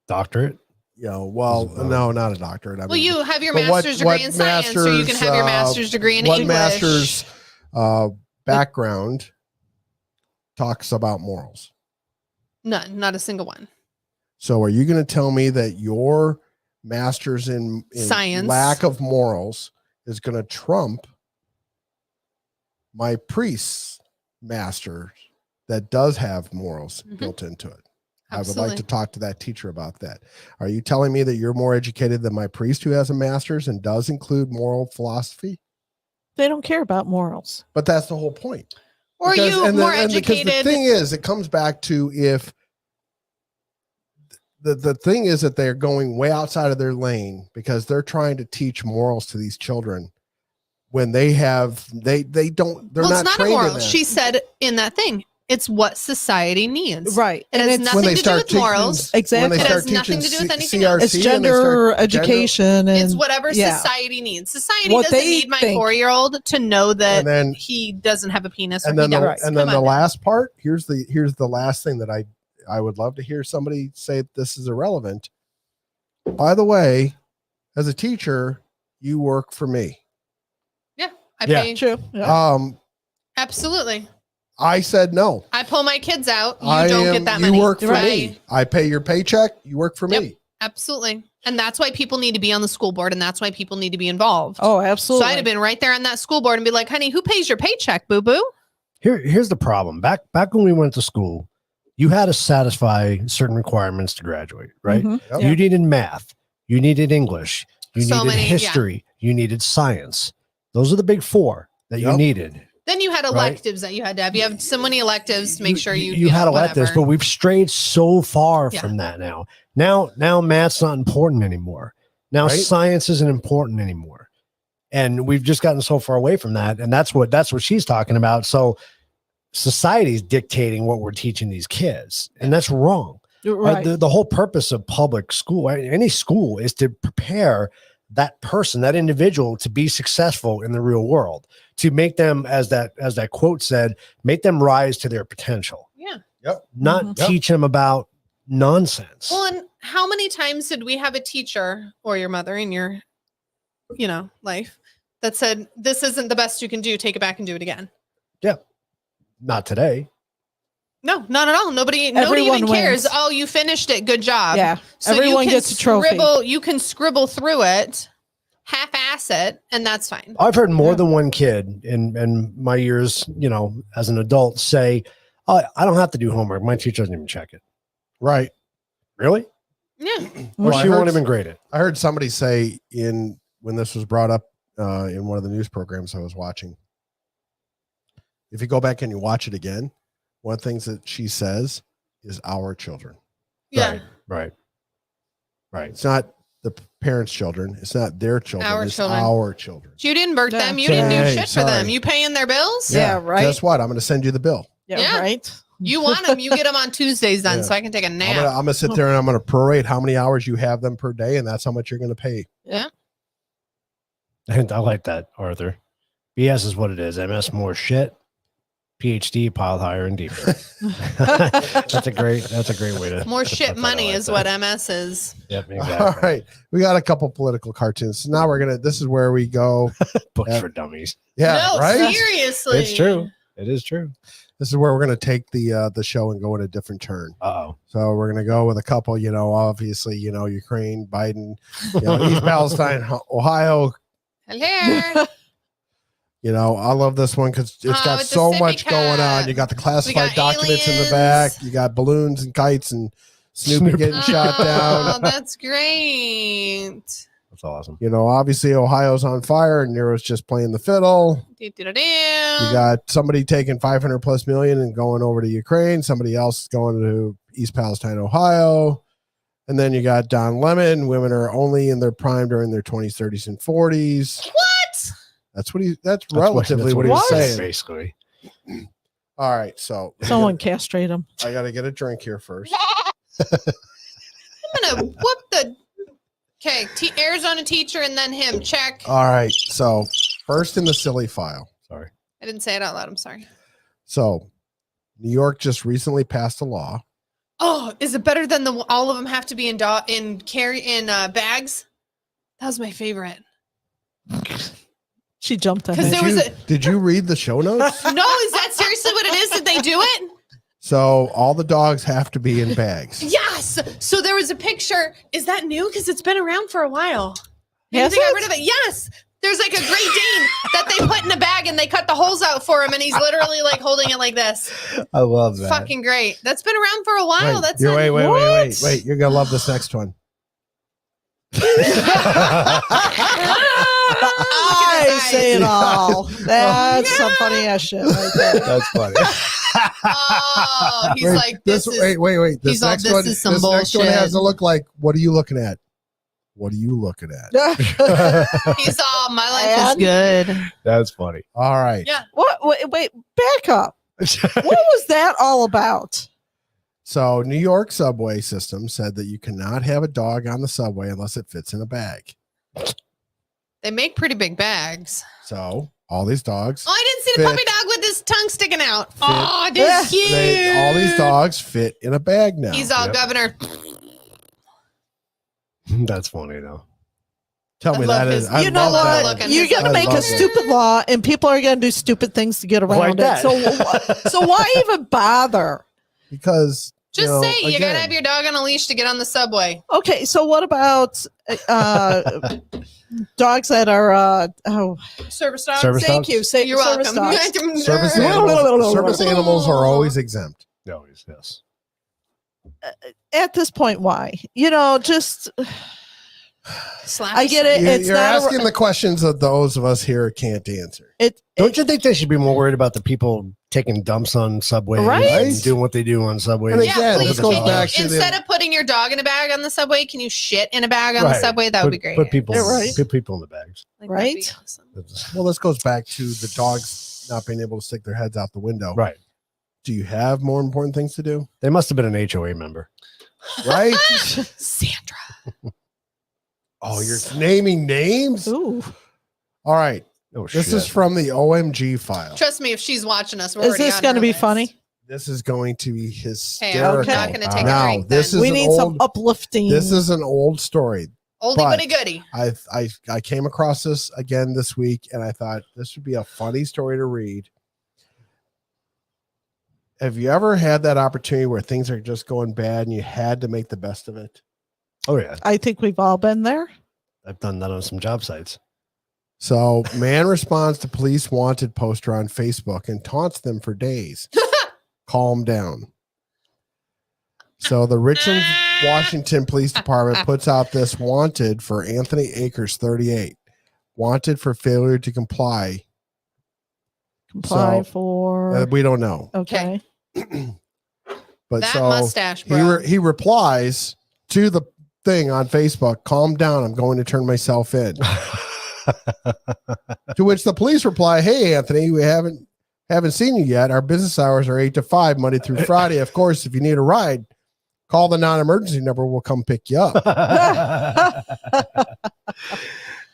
Doctorate. You know, well, no, not a doctorate. I Well, mean, you have your but master's degree in science, or you can have your master's degree in what English. master's background talks about morals? None, not a single one. So are you going to tell me that your master's in Science. lack of morals is going to trump my priest's master that does have morals Mhm. built into it? I would Absolutely. like to talk to that teacher about that. Are you telling me that you're more educated than my priest who has a master's and does include moral philosophy? They don't care about morals. But that's the whole point. Or Because- you and the- more and because educated. the thing is, it comes back to if the thing is that they're going way outside of their lane because they're trying to teach morals to these children when they have they don't they're well, not it's not a trained in moral. that. She said in that thing, it's what society needs. Right. It And has it's nothing to do start with morals. Exactly. when they It start has nothing teaching to do with anything CRC else. it's and they gender start education and It's whatever yeah. society needs. Society What doesn't they need my think. 4-year-old to know that And then- he doesn't have a penis. and or then he the, does. and then Come the on. last part, here's the last thing that I would love to hear somebody say this is irrelevant. By the way, as a teacher, you work for me. I Yeah. pay. True. Yeah. Absolutely. I said no. I pull my kids out. You don't get that you money. work for Right. me. I pay your paycheck. You work for Yep. me. Absolutely. And that's why people need to be on the school board, and that's why people need to be involved. Oh, So absolutely. I'd have been right there on that school board and be like, honey, who pays your paycheck, boo-boo? Here's the problem. Back when we went to school, you had to satisfy certain requirements to graduate, right? Mhm. Yep. You needed math, you needed English, you So needed many, yeah. history, you needed science. Those are the big four that you Yep. need. Then you had Right. electives that you had to have. You have so many electives to make sure you had know, electives, whatever. but we've strayed so far Yeah. from that now. Now math's not important anymore. Now Right. science isn't important anymore. And we've just gotten so far away from that. And that's what she's talking about. So society's dictating what we're teaching these kids. And that's wrong. Right. The whole purpose of public school, any school, is to prepare that person, that individual, to be successful in the real world, to make them, as that quote said, make them rise to their potential, Yeah. not Mhm. Yep. teach them about nonsense. Well, and how many times did we have a teacher or your mother in your, life that said, this isn't the best you can do. Take it back and do it again. Not today. No, not at all. Nobody Everyone even cares. wins. Oh, you finished it. Good job. Yeah. So Everyone you can gets a trophy. You can scribble through it, half-ass it, and that's fine. I've heard more Yeah. than one kid in my years, as an adult, say, "Oh, I don't have to do homework. My teacher doesn't even check it." Right. Really? Yeah. Or Well, I she won't heard- even grade it. I heard somebody say when this was brought up in one of the news programs I was watching, if you go back and you watch it again, one of the things that she says is our children. Yeah. Right. It's not the parents' children. It's not their children. Our it's children. our children. You didn't birth Yeah. them. You didn't do Hey, shit for them. sorry. You paying their bills? Yeah, right. Guess what? I'm going to send you the bill. Yeah. Right. You want them. You get them on Tuesdays then, Yeah. so I can take a I'm nap. gonna sit there and I'm gonna prorate how many hours you have them per day, and that's how much you're gonna pay. I like that, Arthur. BS is what it is. MS more shit. PhD piled higher and deeper. That's a great way to More to shit put that. I money like is that. what MS is. Yep, All exactly. right, we got a couple political cartoons. So now this is where we go. Books Yeah. for dummies. Yeah, No, right. seriously. It's true. It is true. This is where we're gonna take the show and go in a different turn. Uh-oh. So we're gonna go with a couple. Obviously, Ukraine, Biden, East Palestine, Ohio. Hello. I love this one because it's Oh, got it's a so sippy much going on. cup. You got the classified got documents in the aliens. back. You got balloons and kites and Snoopy Snoopy. getting shot down. Oh, that's great. That's awesome. Obviously Ohio's on fire and Nero's just playing the fiddle. Do-do-do-do. You got somebody taking 500 plus million and going over to Ukraine. Somebody else going to East Palestine, Ohio. And then you got Don Lemon. Women are only in their prime during their 20s, 30s, and 40s. What? That's relatively what he was What? saying. Basically. All right. So Someone castrate him. I got to get a drink here first. I'm gonna whoop the. Okay, Arizona teacher and then him. Check. All right. So first in the silly file. Sorry. I didn't say it out loud. I'm sorry. So New York just recently passed a law. Oh, is it better than the all of them have to be in bags? That was my favorite. She jumped Because ahead. there was a Did you read the show notes? no. Is that seriously what it is? Did they do it? So all the dogs have to be in bags. Yes. So there was a picture. Is that new? Because it's been around for a while. Maybe Has they got it? rid of it. Yes. There's like a Great Dane that they put in a bag and they cut the holes out for him, and he's literally like holding it like this. I love that. Fucking great. That's been around for a while. Wait, That's you're- not- wait. You're gonna love this next one. I say it all. That's some funny ass shit right there. That's funny. Oh, he's like, this is. Wait. This he's all, next this one. is some This next one bullshit. has to look like. What are you looking at? What are you looking at? He's all, my life is And- good. That's funny. All right. Yeah. What? Wait, back up. What was that all about? So New York subway system said that you cannot have a dog on the subway unless it fits in a bag. They make pretty big bags. So all these dogs, Oh, I didn't see the Fit. puppy dog with his tongue sticking out. Fit. Oh, this cute. all these dogs fit in a bag now. He's all Yep. governor. That's funny though. Tell I me love that his- is. I You know love that what? Look, one. You're I gonna make love a that. stupid law, and people are gonna do stupid things to get around Like it. that. So why even bother? Because Just you know, say you gotta again, have your dog on a leash to get on the subway. Okay, so what about dogs that are Service dog. Service thank dogs? you, say You're service welcome. dogs. service animals are always exempt. Always, yes. At this point, why? You know, just Slap I get it. It's You're not asking the questions that those of us here can't answer. Don't you think they should be more worried about the people taking dumps on subways Right? and doing what they do on subways? And Yeah, again, please. this goes Can back you, to the- instead of putting your dog in a bag on the subway, can you shit in a bag on the Right. subway? That would be great. Put people, Yeah, right. put people in the bags. Like, that'd be Right? awesome. Well, this goes back to the dogs not being able to stick their heads out the window. Right. Do you have more important things to do? They must have been an HOA member. Right? Sandra. Oh, you're naming names? ooh. All right. Oh, This shit. is from the OMG file. Trust me, if she's watching us, we're Is already this on going to her be list. funny? This is going to be Hey, hysterical. I'm not going to take a Now, drink. this then. is We an need some old- uplifting. This is an old story. Oldie but- but goodie. I came across this again this week, and I thought this would be a funny story to read. Have you ever had that opportunity where things are just going bad and you had to make the best of it? Oh yeah, I think we've all been there. I've done that on some job sites. So, man responds to police wanted poster on Facebook and taunts them for days. Calm down. So, the Richland, Washington Police Department puts out this wanted for Anthony Akers, 38. Wanted for failure to comply. Comply So, for. We don't know. Okay. But That so mustache, bro. he replies to the thing on Facebook, calm down, I'm going to turn myself in. To which the police reply, hey, Anthony, we haven't seen you yet. Our business hours are 8 to 5, Monday through Friday. Of course, if you need a ride, call the non-emergency number. We'll come pick you up.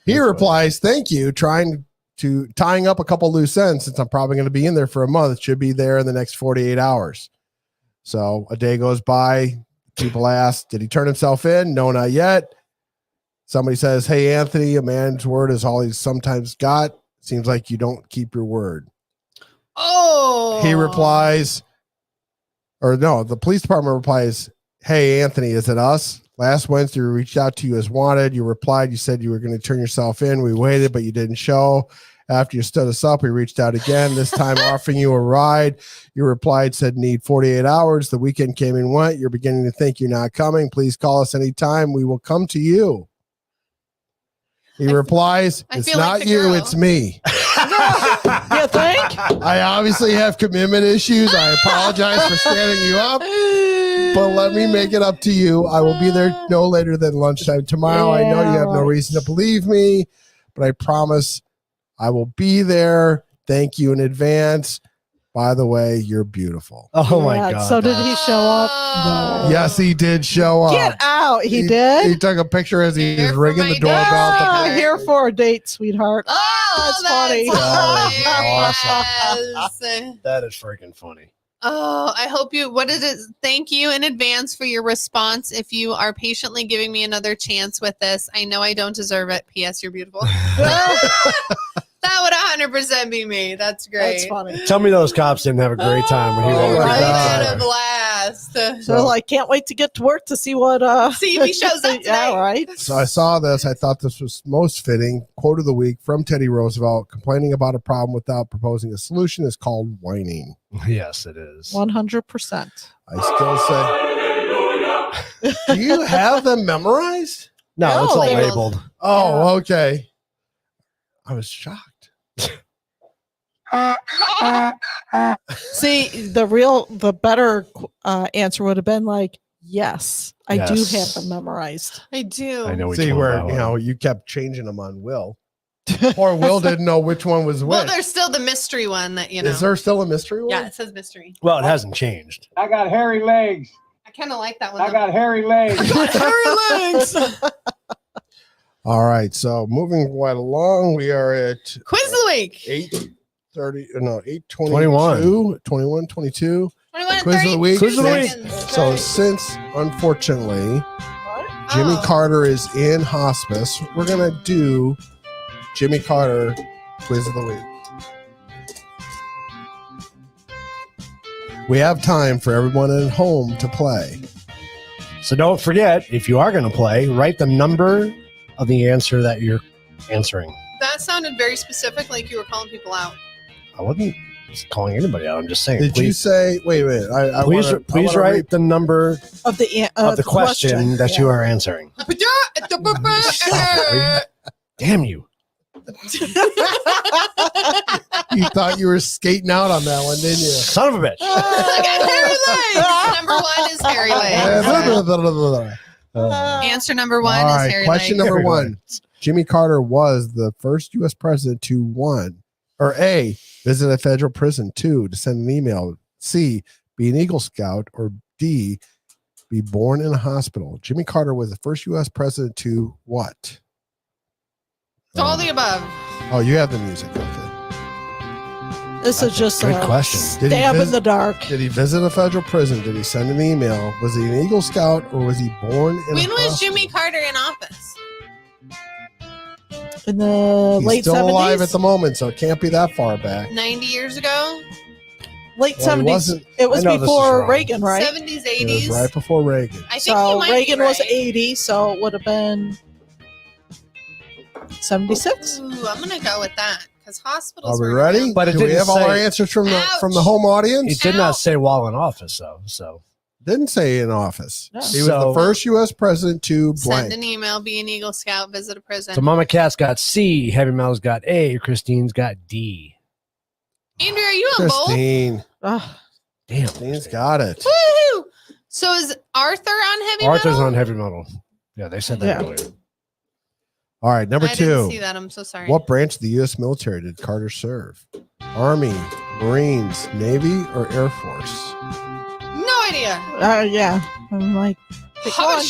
He replies, thank you, tying up a couple loose ends since I'm probably going to be in there for a month. Should be there in the next 48 hours. So a day goes by. People ask, did he turn himself in? No, not yet. Somebody says, hey, Anthony, a man's word is all he's sometimes got. Seems like you don't keep your word. Oh. He replies, or no, the police department replies, hey, Anthony, is it us? Last Wednesday, we reached out to you as wanted. You replied, you said you were going to turn yourself in. We waited, but you didn't show. After you stood us up, we reached out again, this time offering you a ride. You replied, said need 48 hours. The weekend came and went. You're beginning to think you're not coming. Please call us anytime. We will come to you. He replies, I it's feel like not the you, girl. it's me. You think? I obviously have commitment issues. I apologize for standing you up, but let me make it up to you. I will be there no later than lunchtime tomorrow. I know you have no reason to believe me, but I promise I will be there. Thank you in advance. by the way, you're beautiful. Oh my Yeah, god. so did he show up? Oh. No. Yes, he did show up. Get out. He did? He took a picture as he Here was for ringing my the doorbell. Ah, dad. here for a date, sweetheart. Oh, That's funny. hilarious. That is freaking funny. Oh, I hope you. What is it? Thank you in advance for your response. If you are patiently giving me another chance with this, I know I don't deserve it. P.S. You're beautiful. That would 100% be me. That's great. That's funny. Tell me those cops didn't have a great time when he Oh rolled my up I that God. had a car. blast. So like, can't wait to get to work to see what See if he shows up yeah, today. right. So I saw this. I thought this was most fitting. Quote of the week from Teddy Roosevelt: complaining about a problem without proposing a solution is called whining. Yes, it is. 100%. I still say, do you have them memorized? No, No, it's all they- labeled. Oh, okay. I was shocked. See, the better answer would have been like, yes, I do Yes. have them memorized. I do. I know. See where you kept changing them on Will. Poor Will didn't know which one was which. Well, there's still the mystery one that you know. Is there still a mystery one? Yeah, it says mystery. Well, it hasn't changed. I got hairy legs. I kind of like that one. I though. got hairy legs. All right. So moving right along, we are at Quiz of the week. 8:22, 21, 22. 21 Quiz of the week. Quiz of the week. seconds. So since unfortunately Jimmy Oh. Carter is in hospice, we're gonna do Jimmy Carter Quiz of the Week. We have time for everyone at home to play. So don't forget, if you are going to play, write the number of the answer that you're answering. That sounded very specific, like you were calling people out. I wasn't calling anybody out. I'm just saying. Did you say? Wait a minute. I please wanna write read- the number Of the of the question that yeah. you are answering. Damn you. You thought you were skating out on that one, didn't you? Son of a bitch. I got hairy legs. Number one is hairy legs. Answer number one All is right, hairy question legs. number one. Jimmy Carter was the first U.S. president to one, or A, visit a federal prison, two, to send an email, C, be an Eagle Scout, or D, be born in a hospital. Jimmy Carter was the first U.S. president to what? To all the above. Oh, you have the music. Okay. This is just good a question. Did he stab in visit- the dark. Did he visit a federal prison? Did he send an email? Was he an Eagle Scout, or was he born in When a was hospital? Jimmy Carter in office? In the He's late still 70s? alive at the moment, so it can't be that far back. 90 years ago? Late Well, he 70s. wasn't- It was I know this is before wrong. Reagan, right? 70s, It 80s? was right before Reagan. I think So you might Reagan be was right. 80, so it would have been 76. Ooh, I'm going to go with that because hospitals Are we were ready? around. But it Do we didn't have all our say- answers from the Ouch. home audience? It did not say while in office, though. So Didn't say in office. No. He was So- the first U.S. president to Send blank. an email, be an Eagle Scout, visit a prison. So Mama Cat's got C, Heavy Metal's got A, Christine's got D. Andrew, are you on both? Christine. Ugh. Damn. Christine's got it. Woohoo! So is Arthur on heavy Arthur's metal? on Heavy Metal. Yeah, they said that Yeah. earlier. All right, number I didn't two. see that. I'm so sorry. What branch of the U.S. military did Carter serve? Army, Marines, Navy, or Air Force? No idea. Yeah. I'm like, pick one.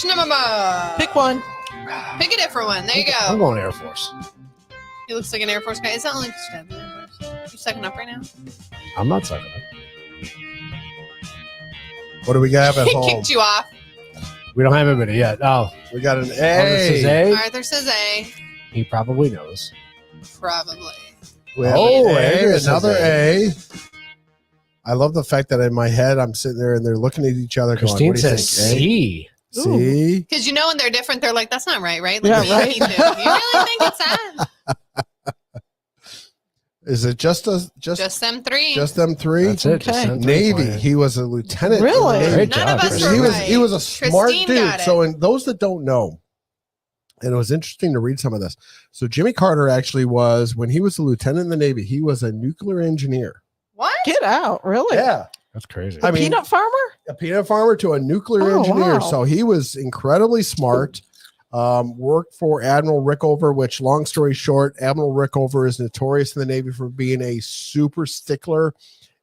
Pick one. Pick a different one. There you I'm go. going Air Force. He looks like an Air Force guy. It's not like you sucking up right now. I'm not sucking it. What do we got at He home? kicked you off. We don't have anybody yet. Oh, We got an Arthur says A. A. Arthur says A. He probably knows. Probably. We have Oh, an Andrew A, says another A. A. I love the fact that in my head I'm sitting there and they're looking at each other. Christine going, what do you says think, C. A? C. Because you know when they're different, they're like, that's not right, right? Like, Yeah, we right. need to. You really think it's that? Is it just them three? That's it. just Okay. send three Navy. for you. He was a lieutenant. in the Really? Navy. Great None job, of us Christine. were He was a smart Christine dude. got it. So, in those that don't know, and it was interesting to read some of this. So, Jimmy Carter actually was, when he was a lieutenant in the Navy, he was a nuclear engineer. What? Get out. Really? Yeah, That's crazy. I mean, Peanut farmer? a peanut farmer to a nuclear Oh, engineer. wow. So he was incredibly smart. Worked for Admiral Rickover, which, long story short, Admiral Rickover is notorious in the Navy for being a super stickler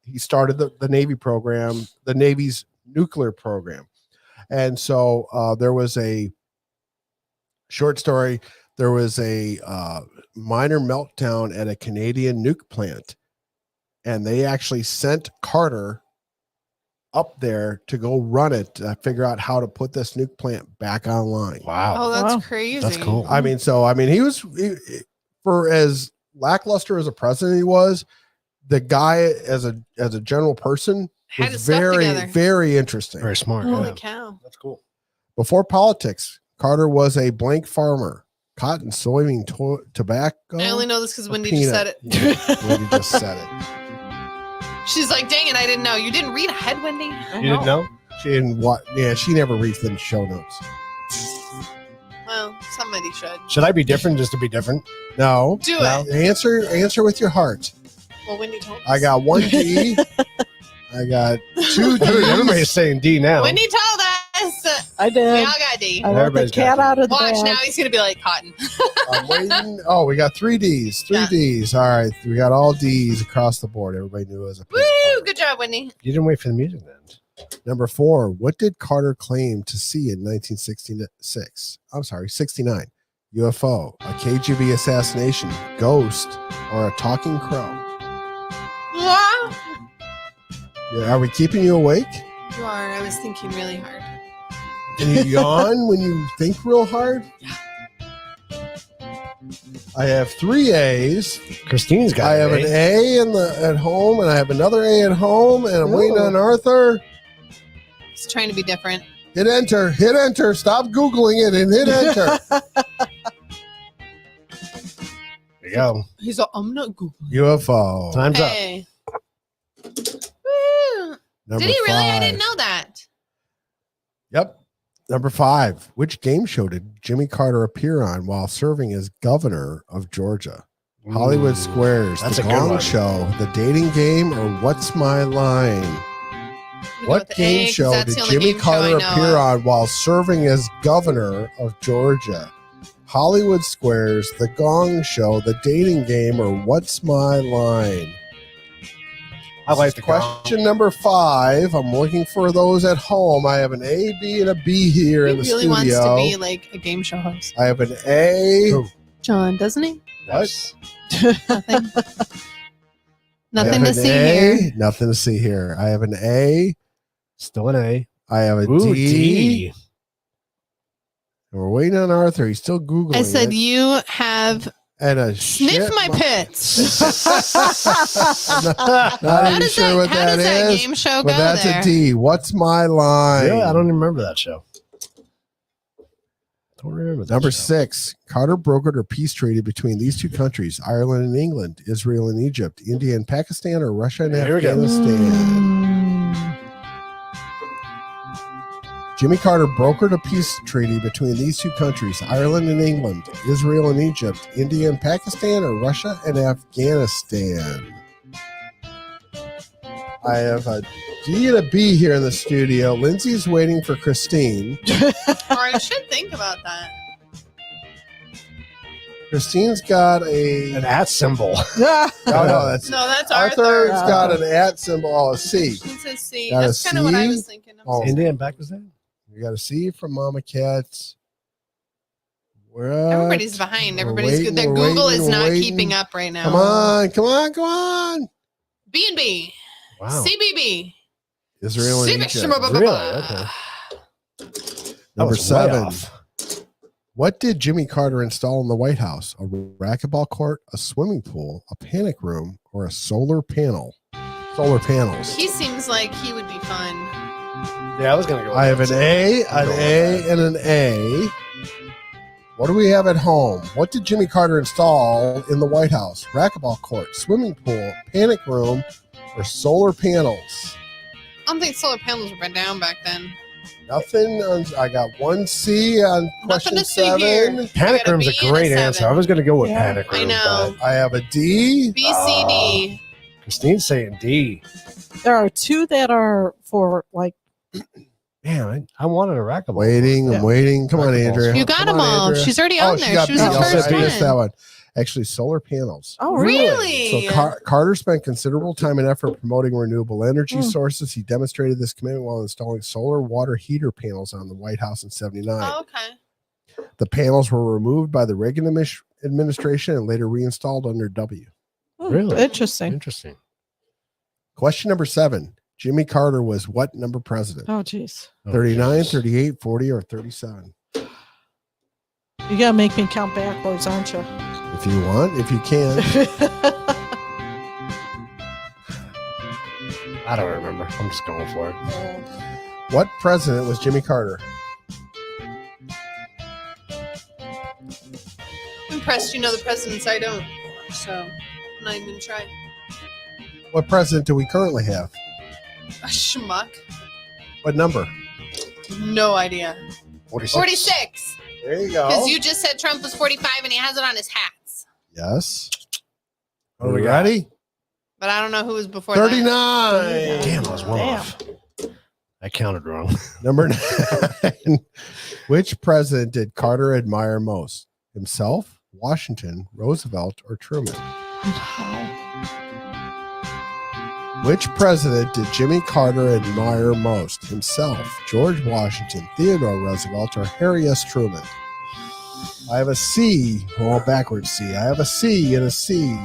he started the Navy program, the Navy's nuclear program. And so there was a short story. There was a minor meltdown at a Canadian nuke plant, and they actually sent Carter up there to go run it to figure out how to put this nuke plant back online. Wow. Oh, that's Wow. crazy. That's cool. I mean, he was for as lackluster as a president he was, the guy as a general person Had his was stuff very, together. very interesting. Very smart. Holy Yeah. cow. That's cool. Before politics, Carter was a blank farmer, cotton, soybean, tobacco. I only know this because a Wendy just said peanut. it. Wendy just said it. She's like, dang it, I didn't know. You didn't read ahead, Wendy? You didn't know? She didn't what? Yeah, she never reads the show notes. Well, somebody should. Should I be different just to be different? No. Do no. it. Answer with your heart. Well, Wendy told us. I got 1 D. I got 2 D. Everybody's saying D now. Wendy told us. I We did. all got D. I let the Everybody's cat got out of the Watch, now bag. he's going to be like Cotton. I'm waiting. Oh, we got 3 Ds. 3 Yeah. Ds. All right. We got all Ds across the board. Everybody knew it was a Woo! Good job, Wendy. You didn't wait for the music then. Number 4. What did Carter claim to see in 1966? I'm sorry, 69. UFO, a KGB assassination, ghost, or a talking crow? Wow. Yeah, are we keeping you awake? You are. I was thinking really hard. Can you yawn when you think real hard? I have 3 A's. Christine's got I have an A at home, and I have another A at home, and I'm waiting on Arthur. He's trying to be different. Hit enter. Hit enter. Stop Googling it and hit enter. There you go. He's like, I'm not Googling. UFO. Time's up. Hey. Woo. Number Did he really? I 5. didn't know that. Yep. Number 5. Which game show did Jimmy Carter appear on while serving as governor of Georgia? Hollywood Ooh, Squares, that's The a good Gong one. Show, The Dating Game, or What's My Line? I'm gonna go What with the game A, 'cause show that's did the only Jimmy game show I Carter know appear of. on while serving as governor of Georgia? Hollywood Squares, The Gong Show, The Dating Game, or What's My Line? I like the Question number 5. I'm looking for those at home. I have an A, B, and a B here He in the really studio. wants to be like a game show host. I have an A. Who? John, doesn't he? What? Nothing. I Nothing have to an see A. here. Nothing to see here. I have an A. Still an A. I have a Ooh, D. D. And we're waiting on Arthur. He's still Googling I said, it. you have And a sniff my pits. Not How even does sure that, what how that does that is. game show But go that's there? a D. What's my line? Really? I don't even remember that show. Don't remember that Number show. 6. Carter brokered a peace treaty between these 2 countries, Ireland and England, Israel and Egypt, India and Pakistan, or Russia and Here we go. Afghanistan. Jimmy Carter brokered a peace treaty between these 2 countries, Ireland and England, Israel and Egypt, India and Pakistan, or Russia and Afghanistan. I have a D and a B here in the studio. Lindsay's waiting for Christine. Or I should think about that. Christine's got a An at symbol. no, that's No, that's Arthur's Arthur. got an at symbol. Oh, a C. She says C. Got a That's kind of what I C? was thinking. I'm Oh. so India and Pakistan? You got a C from Mama Cats. Everybody's behind. We're Everybody's waiting, good. Their we're Google waiting, is we're not waiting. keeping up right now. Come on, come on, come on. B&B. Wow. CBB. Israel and Egypt. Really? Okay. That Number was way 7. off. What did Jimmy Carter install in the White House? A racquetball court, a swimming pool, a panic room, or a solar panel? Solar panels. He seems like he would be fun. Yeah, I was going to go. I have an A, an Go with A, that. and an A. What do we have at home? What did Jimmy Carter install in the White House? Racquetball court, swimming pool, panic room, or solar panels? I don't think solar panels were down back then. Nothing. I got 1 C on Nothing question to see here. 7. Panic I got a Room's a B and a great 7. answer. I was going to go with Yeah. Panic Room. I know. I have a D. B, C, D. but Christine's saying D. There are 2 that are for like Man, Man, I wanted a racquetball. Waiting, Yeah. I'm waiting. Come on, Racquetball. Andrea. You got Come them on, all. Andrea. She's already on there. got She was the beat. first I missed that one. one. Actually, solar panels. Oh, Really? So Carter spent considerable time and effort promoting renewable energy Mm. sources. He demonstrated this commitment while installing solar water heater panels on the White House in 79. Oh, okay. The panels were removed by the Reagan administration and later reinstalled under W. Really? Interesting. Interesting. Question number 7. Jimmy Carter was what number president? Oh, geez. 39, 38, 40, or 37? You got to make me count backwards, aren't you? If you want, if you can. I don't remember. I'm just going for it. What president was Jimmy Carter? I'm impressed you know the presidents. I don't. So I'm not even trying. What president do we currently have? A schmuck. What number? No idea. 46. 46. There you go. Because you just said Trump was 45 and he has it on his hats. Yes. What do we got? Ready? But I don't know who was before 39. that. Damn, I was one Damn. off. I counted wrong. Number 9. Which president did Carter admire most? Himself, Washington, Roosevelt, or Truman? Which president did Jimmy Carter admire most? Himself, George Washington, Theodore Roosevelt, or Harry S. Truman? I have a C. Well, backwards C. I have a C and a C.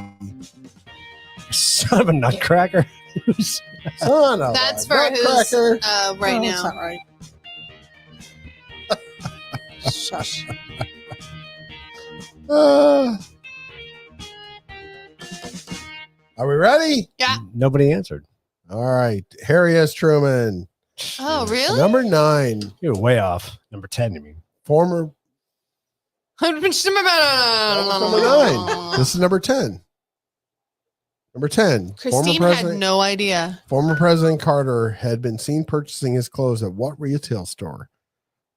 Son of a nutcracker. Son of That's a for who's nutcracker. right Oh, it's now. not right. Shush. Are we ready? Yeah. Nobody answered. All right. Harry S. Truman. Oh, really? Number 9. You were way off. Number 10, you mean? Former. Number Number 9. This is number 10. Number 10. Christine had no idea. Former President Carter had been seen purchasing his clothes at what retail store?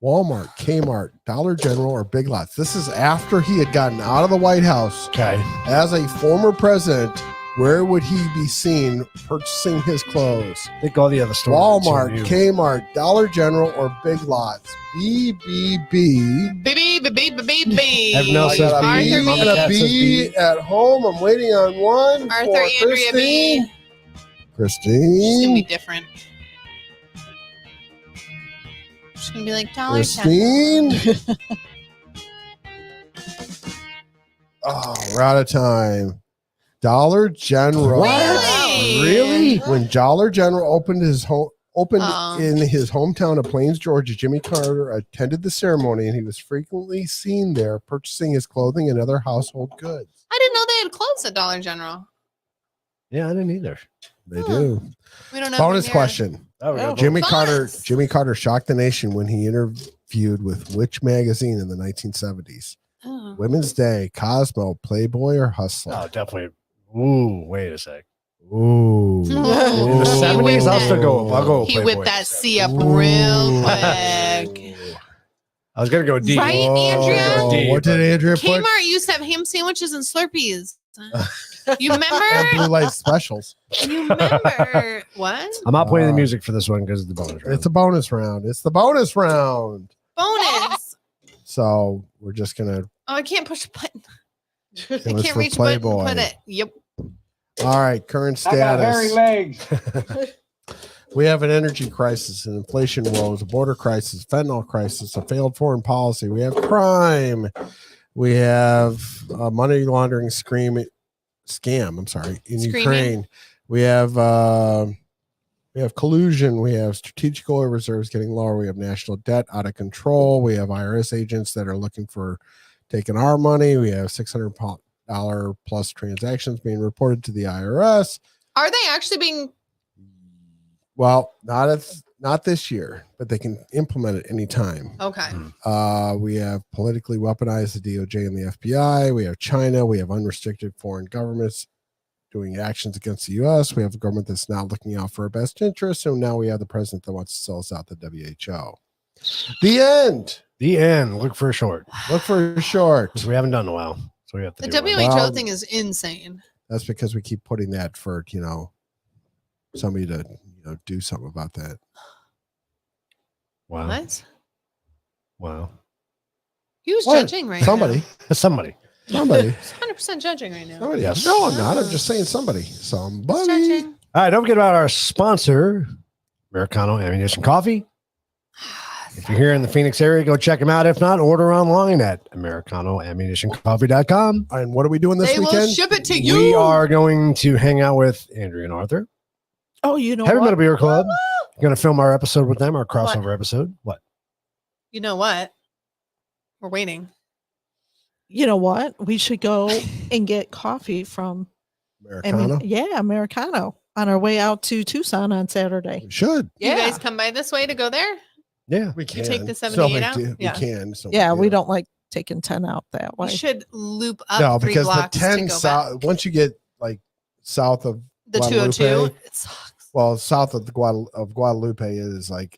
Walmart, Kmart, Dollar General, or Big Lots. This is after he had gotten out of the White House. Okay. As a former president, where would he be seen purchasing his clothes? I think all the other stores. Walmart, Kmart, Dollar General, or Big Lots? BBB. B. Have no I got a sense. B Arthur and a Cat says B B. at home. I'm waiting on one. Arthur, for Andrea B. Christine. She's going to be different. She's going to be like, Dollar General. Christine. Oh, we're out of time. Dollar General. Really? Really? When Dollar General opened in his hometown of Plains, Georgia, Jimmy Carter attended the ceremony, and he was frequently seen there purchasing his clothing and other household goods. I didn't know they had clothes at Dollar General. Yeah, I didn't either. They Huh. do. We don't have Bonus them here. question. Oh, we got Jimmy Bonus. Carter shocked the nation when he interviewed with which magazine in the 1970s? Oh. Women's Day, Cosmo, Playboy, or Hustler? Oh, definitely. Ooh, wait a sec. Ooh. In the Ooh. 70s, I'll still go. I'll go. He Playboy whipped that in the C 70s. up real quick. I was gonna go D. Right, Andrea? D, What did Andrea put? Kmart used to have ham sandwiches and Slurpees. You And remember? blue light specials. You remember what? I'm not playing the music for this one because of the bonus round. It's a bonus round. It's the bonus round. Bonus. So we're just gonna. Oh, I can't push a button. It I was can't for reach a button. Playboy. Put it. Yep. All right, current I got hairy status. legs. We have an energy crisis, an inflation woes, a border crisis, fentanyl crisis, a failed foreign policy. We have crime. We have a money laundering scam. I'm sorry, in Screaming. Ukraine. We have collusion. We have strategic oil reserves getting lower. We have national debt out of control. We have IRS agents that are looking for taking our money. We have $600 plus transactions being reported to the IRS. Are they actually being? Well, not this year, but they can implement it anytime. Okay. We have politically weaponized the DOJ and the FBI. We have China. We have unrestricted foreign governments doing actions against the U.S. We have a government that's not looking out for our best interests. And now we have the president that wants to sell us out the WHO. The end. The end. Look for a short. Look for a short. 'Cause we haven't done in a while, so we have to. The do one. WHO Well- thing is insane. That's because we keep putting that for, somebody to, do something about that. Wow. What? Wow. Who's What? judging right Somebody. now? Somebody. Somebody. He's 100% judging right now. Somebody. Yes. No, I'm not. I'm just saying somebody. Who's Somebody. judging? All right. Don't forget about our sponsor, Americano Ammunition Coffee. If you're here in the Phoenix area, go check them out. If not, order online at AmericanoAmmunitionCoffee.com. And what are we doing this They will weekend? ship it to you. We are going to hang out with Andrea and Arthur. Oh, you know Heavy what? Metal Beer Club. Going to film our episode with them, our crossover episode. What? You know what? We're waiting. You know what? We should go and get coffee from Americano. Americano on our way out to Tucson on Saturday. We should. You guys come by this way to go there? Yeah. We can. take the No 78 big out? deal. Yeah. We can. So Yeah, we deal. don't like taking 10 out that way. We should loop up No, 3 because the blocks to 10 go south, back. once you get like south of The Guadalupe, 202. It sucks. well, south of the Guadalupe is like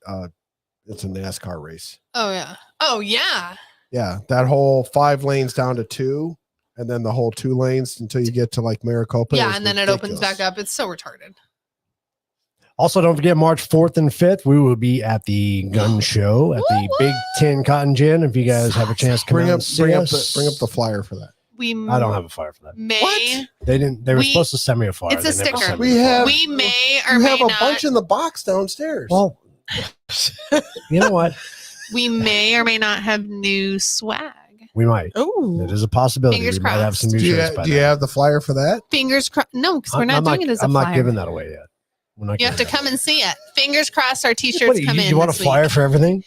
it's a NASCAR race. Oh yeah. Oh yeah. Yeah, that whole 5 lanes down to 2, and then the whole 2 lanes until you get to like Maricopa. Yeah, is and then it opens ridiculous. back up. It's so retarded. Also, don't forget March 4th and 5th, we will be at the gun show at the Woo, Big Tin Cotton Gin. If you guys have a chance to come Bring out up, and see bring up, us. bring up the flyer for that. We I don't have a flyer for that. may What? They didn't. They were We- supposed to send me a flyer. It's a They never sticker. sent me We the flyer. have- we may or You may have a not bunch in the box downstairs. Well, you know what? we may or may not have new swag. We might. Oh, It is a possibility. Fingers We might have some new do you, shirts by do you then. have the flyer for that? Fingers crossed. No, because we're not doing it as a I'm flyer. not giving that away yet. We're not You have to giving that come and see it. Fingers crossed our away. t-shirts What, come in. you want a this flyer week. for everything?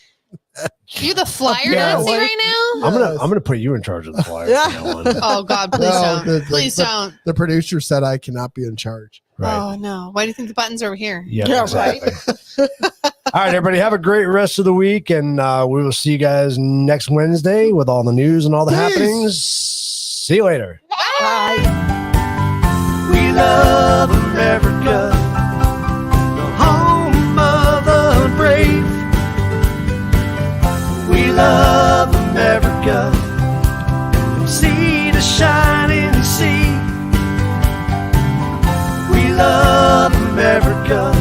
You the flyer Yeah, Nazi what? right now? I'm gonna put you in charge of the flyer. Yeah. from now on. Oh God, please No, don't. the- Please the- don't. The producer said I cannot be in charge. Right. Oh no. Why do you think the button's over here? Yeah, Yeah, exactly. All right, everybody, have a great rest of the week, and we will see you guys next Wednesday with all the news and all the Peace. happenings. See you later. bye. We love America, the home of the brave. We love America, from sea to shining sea. We love America.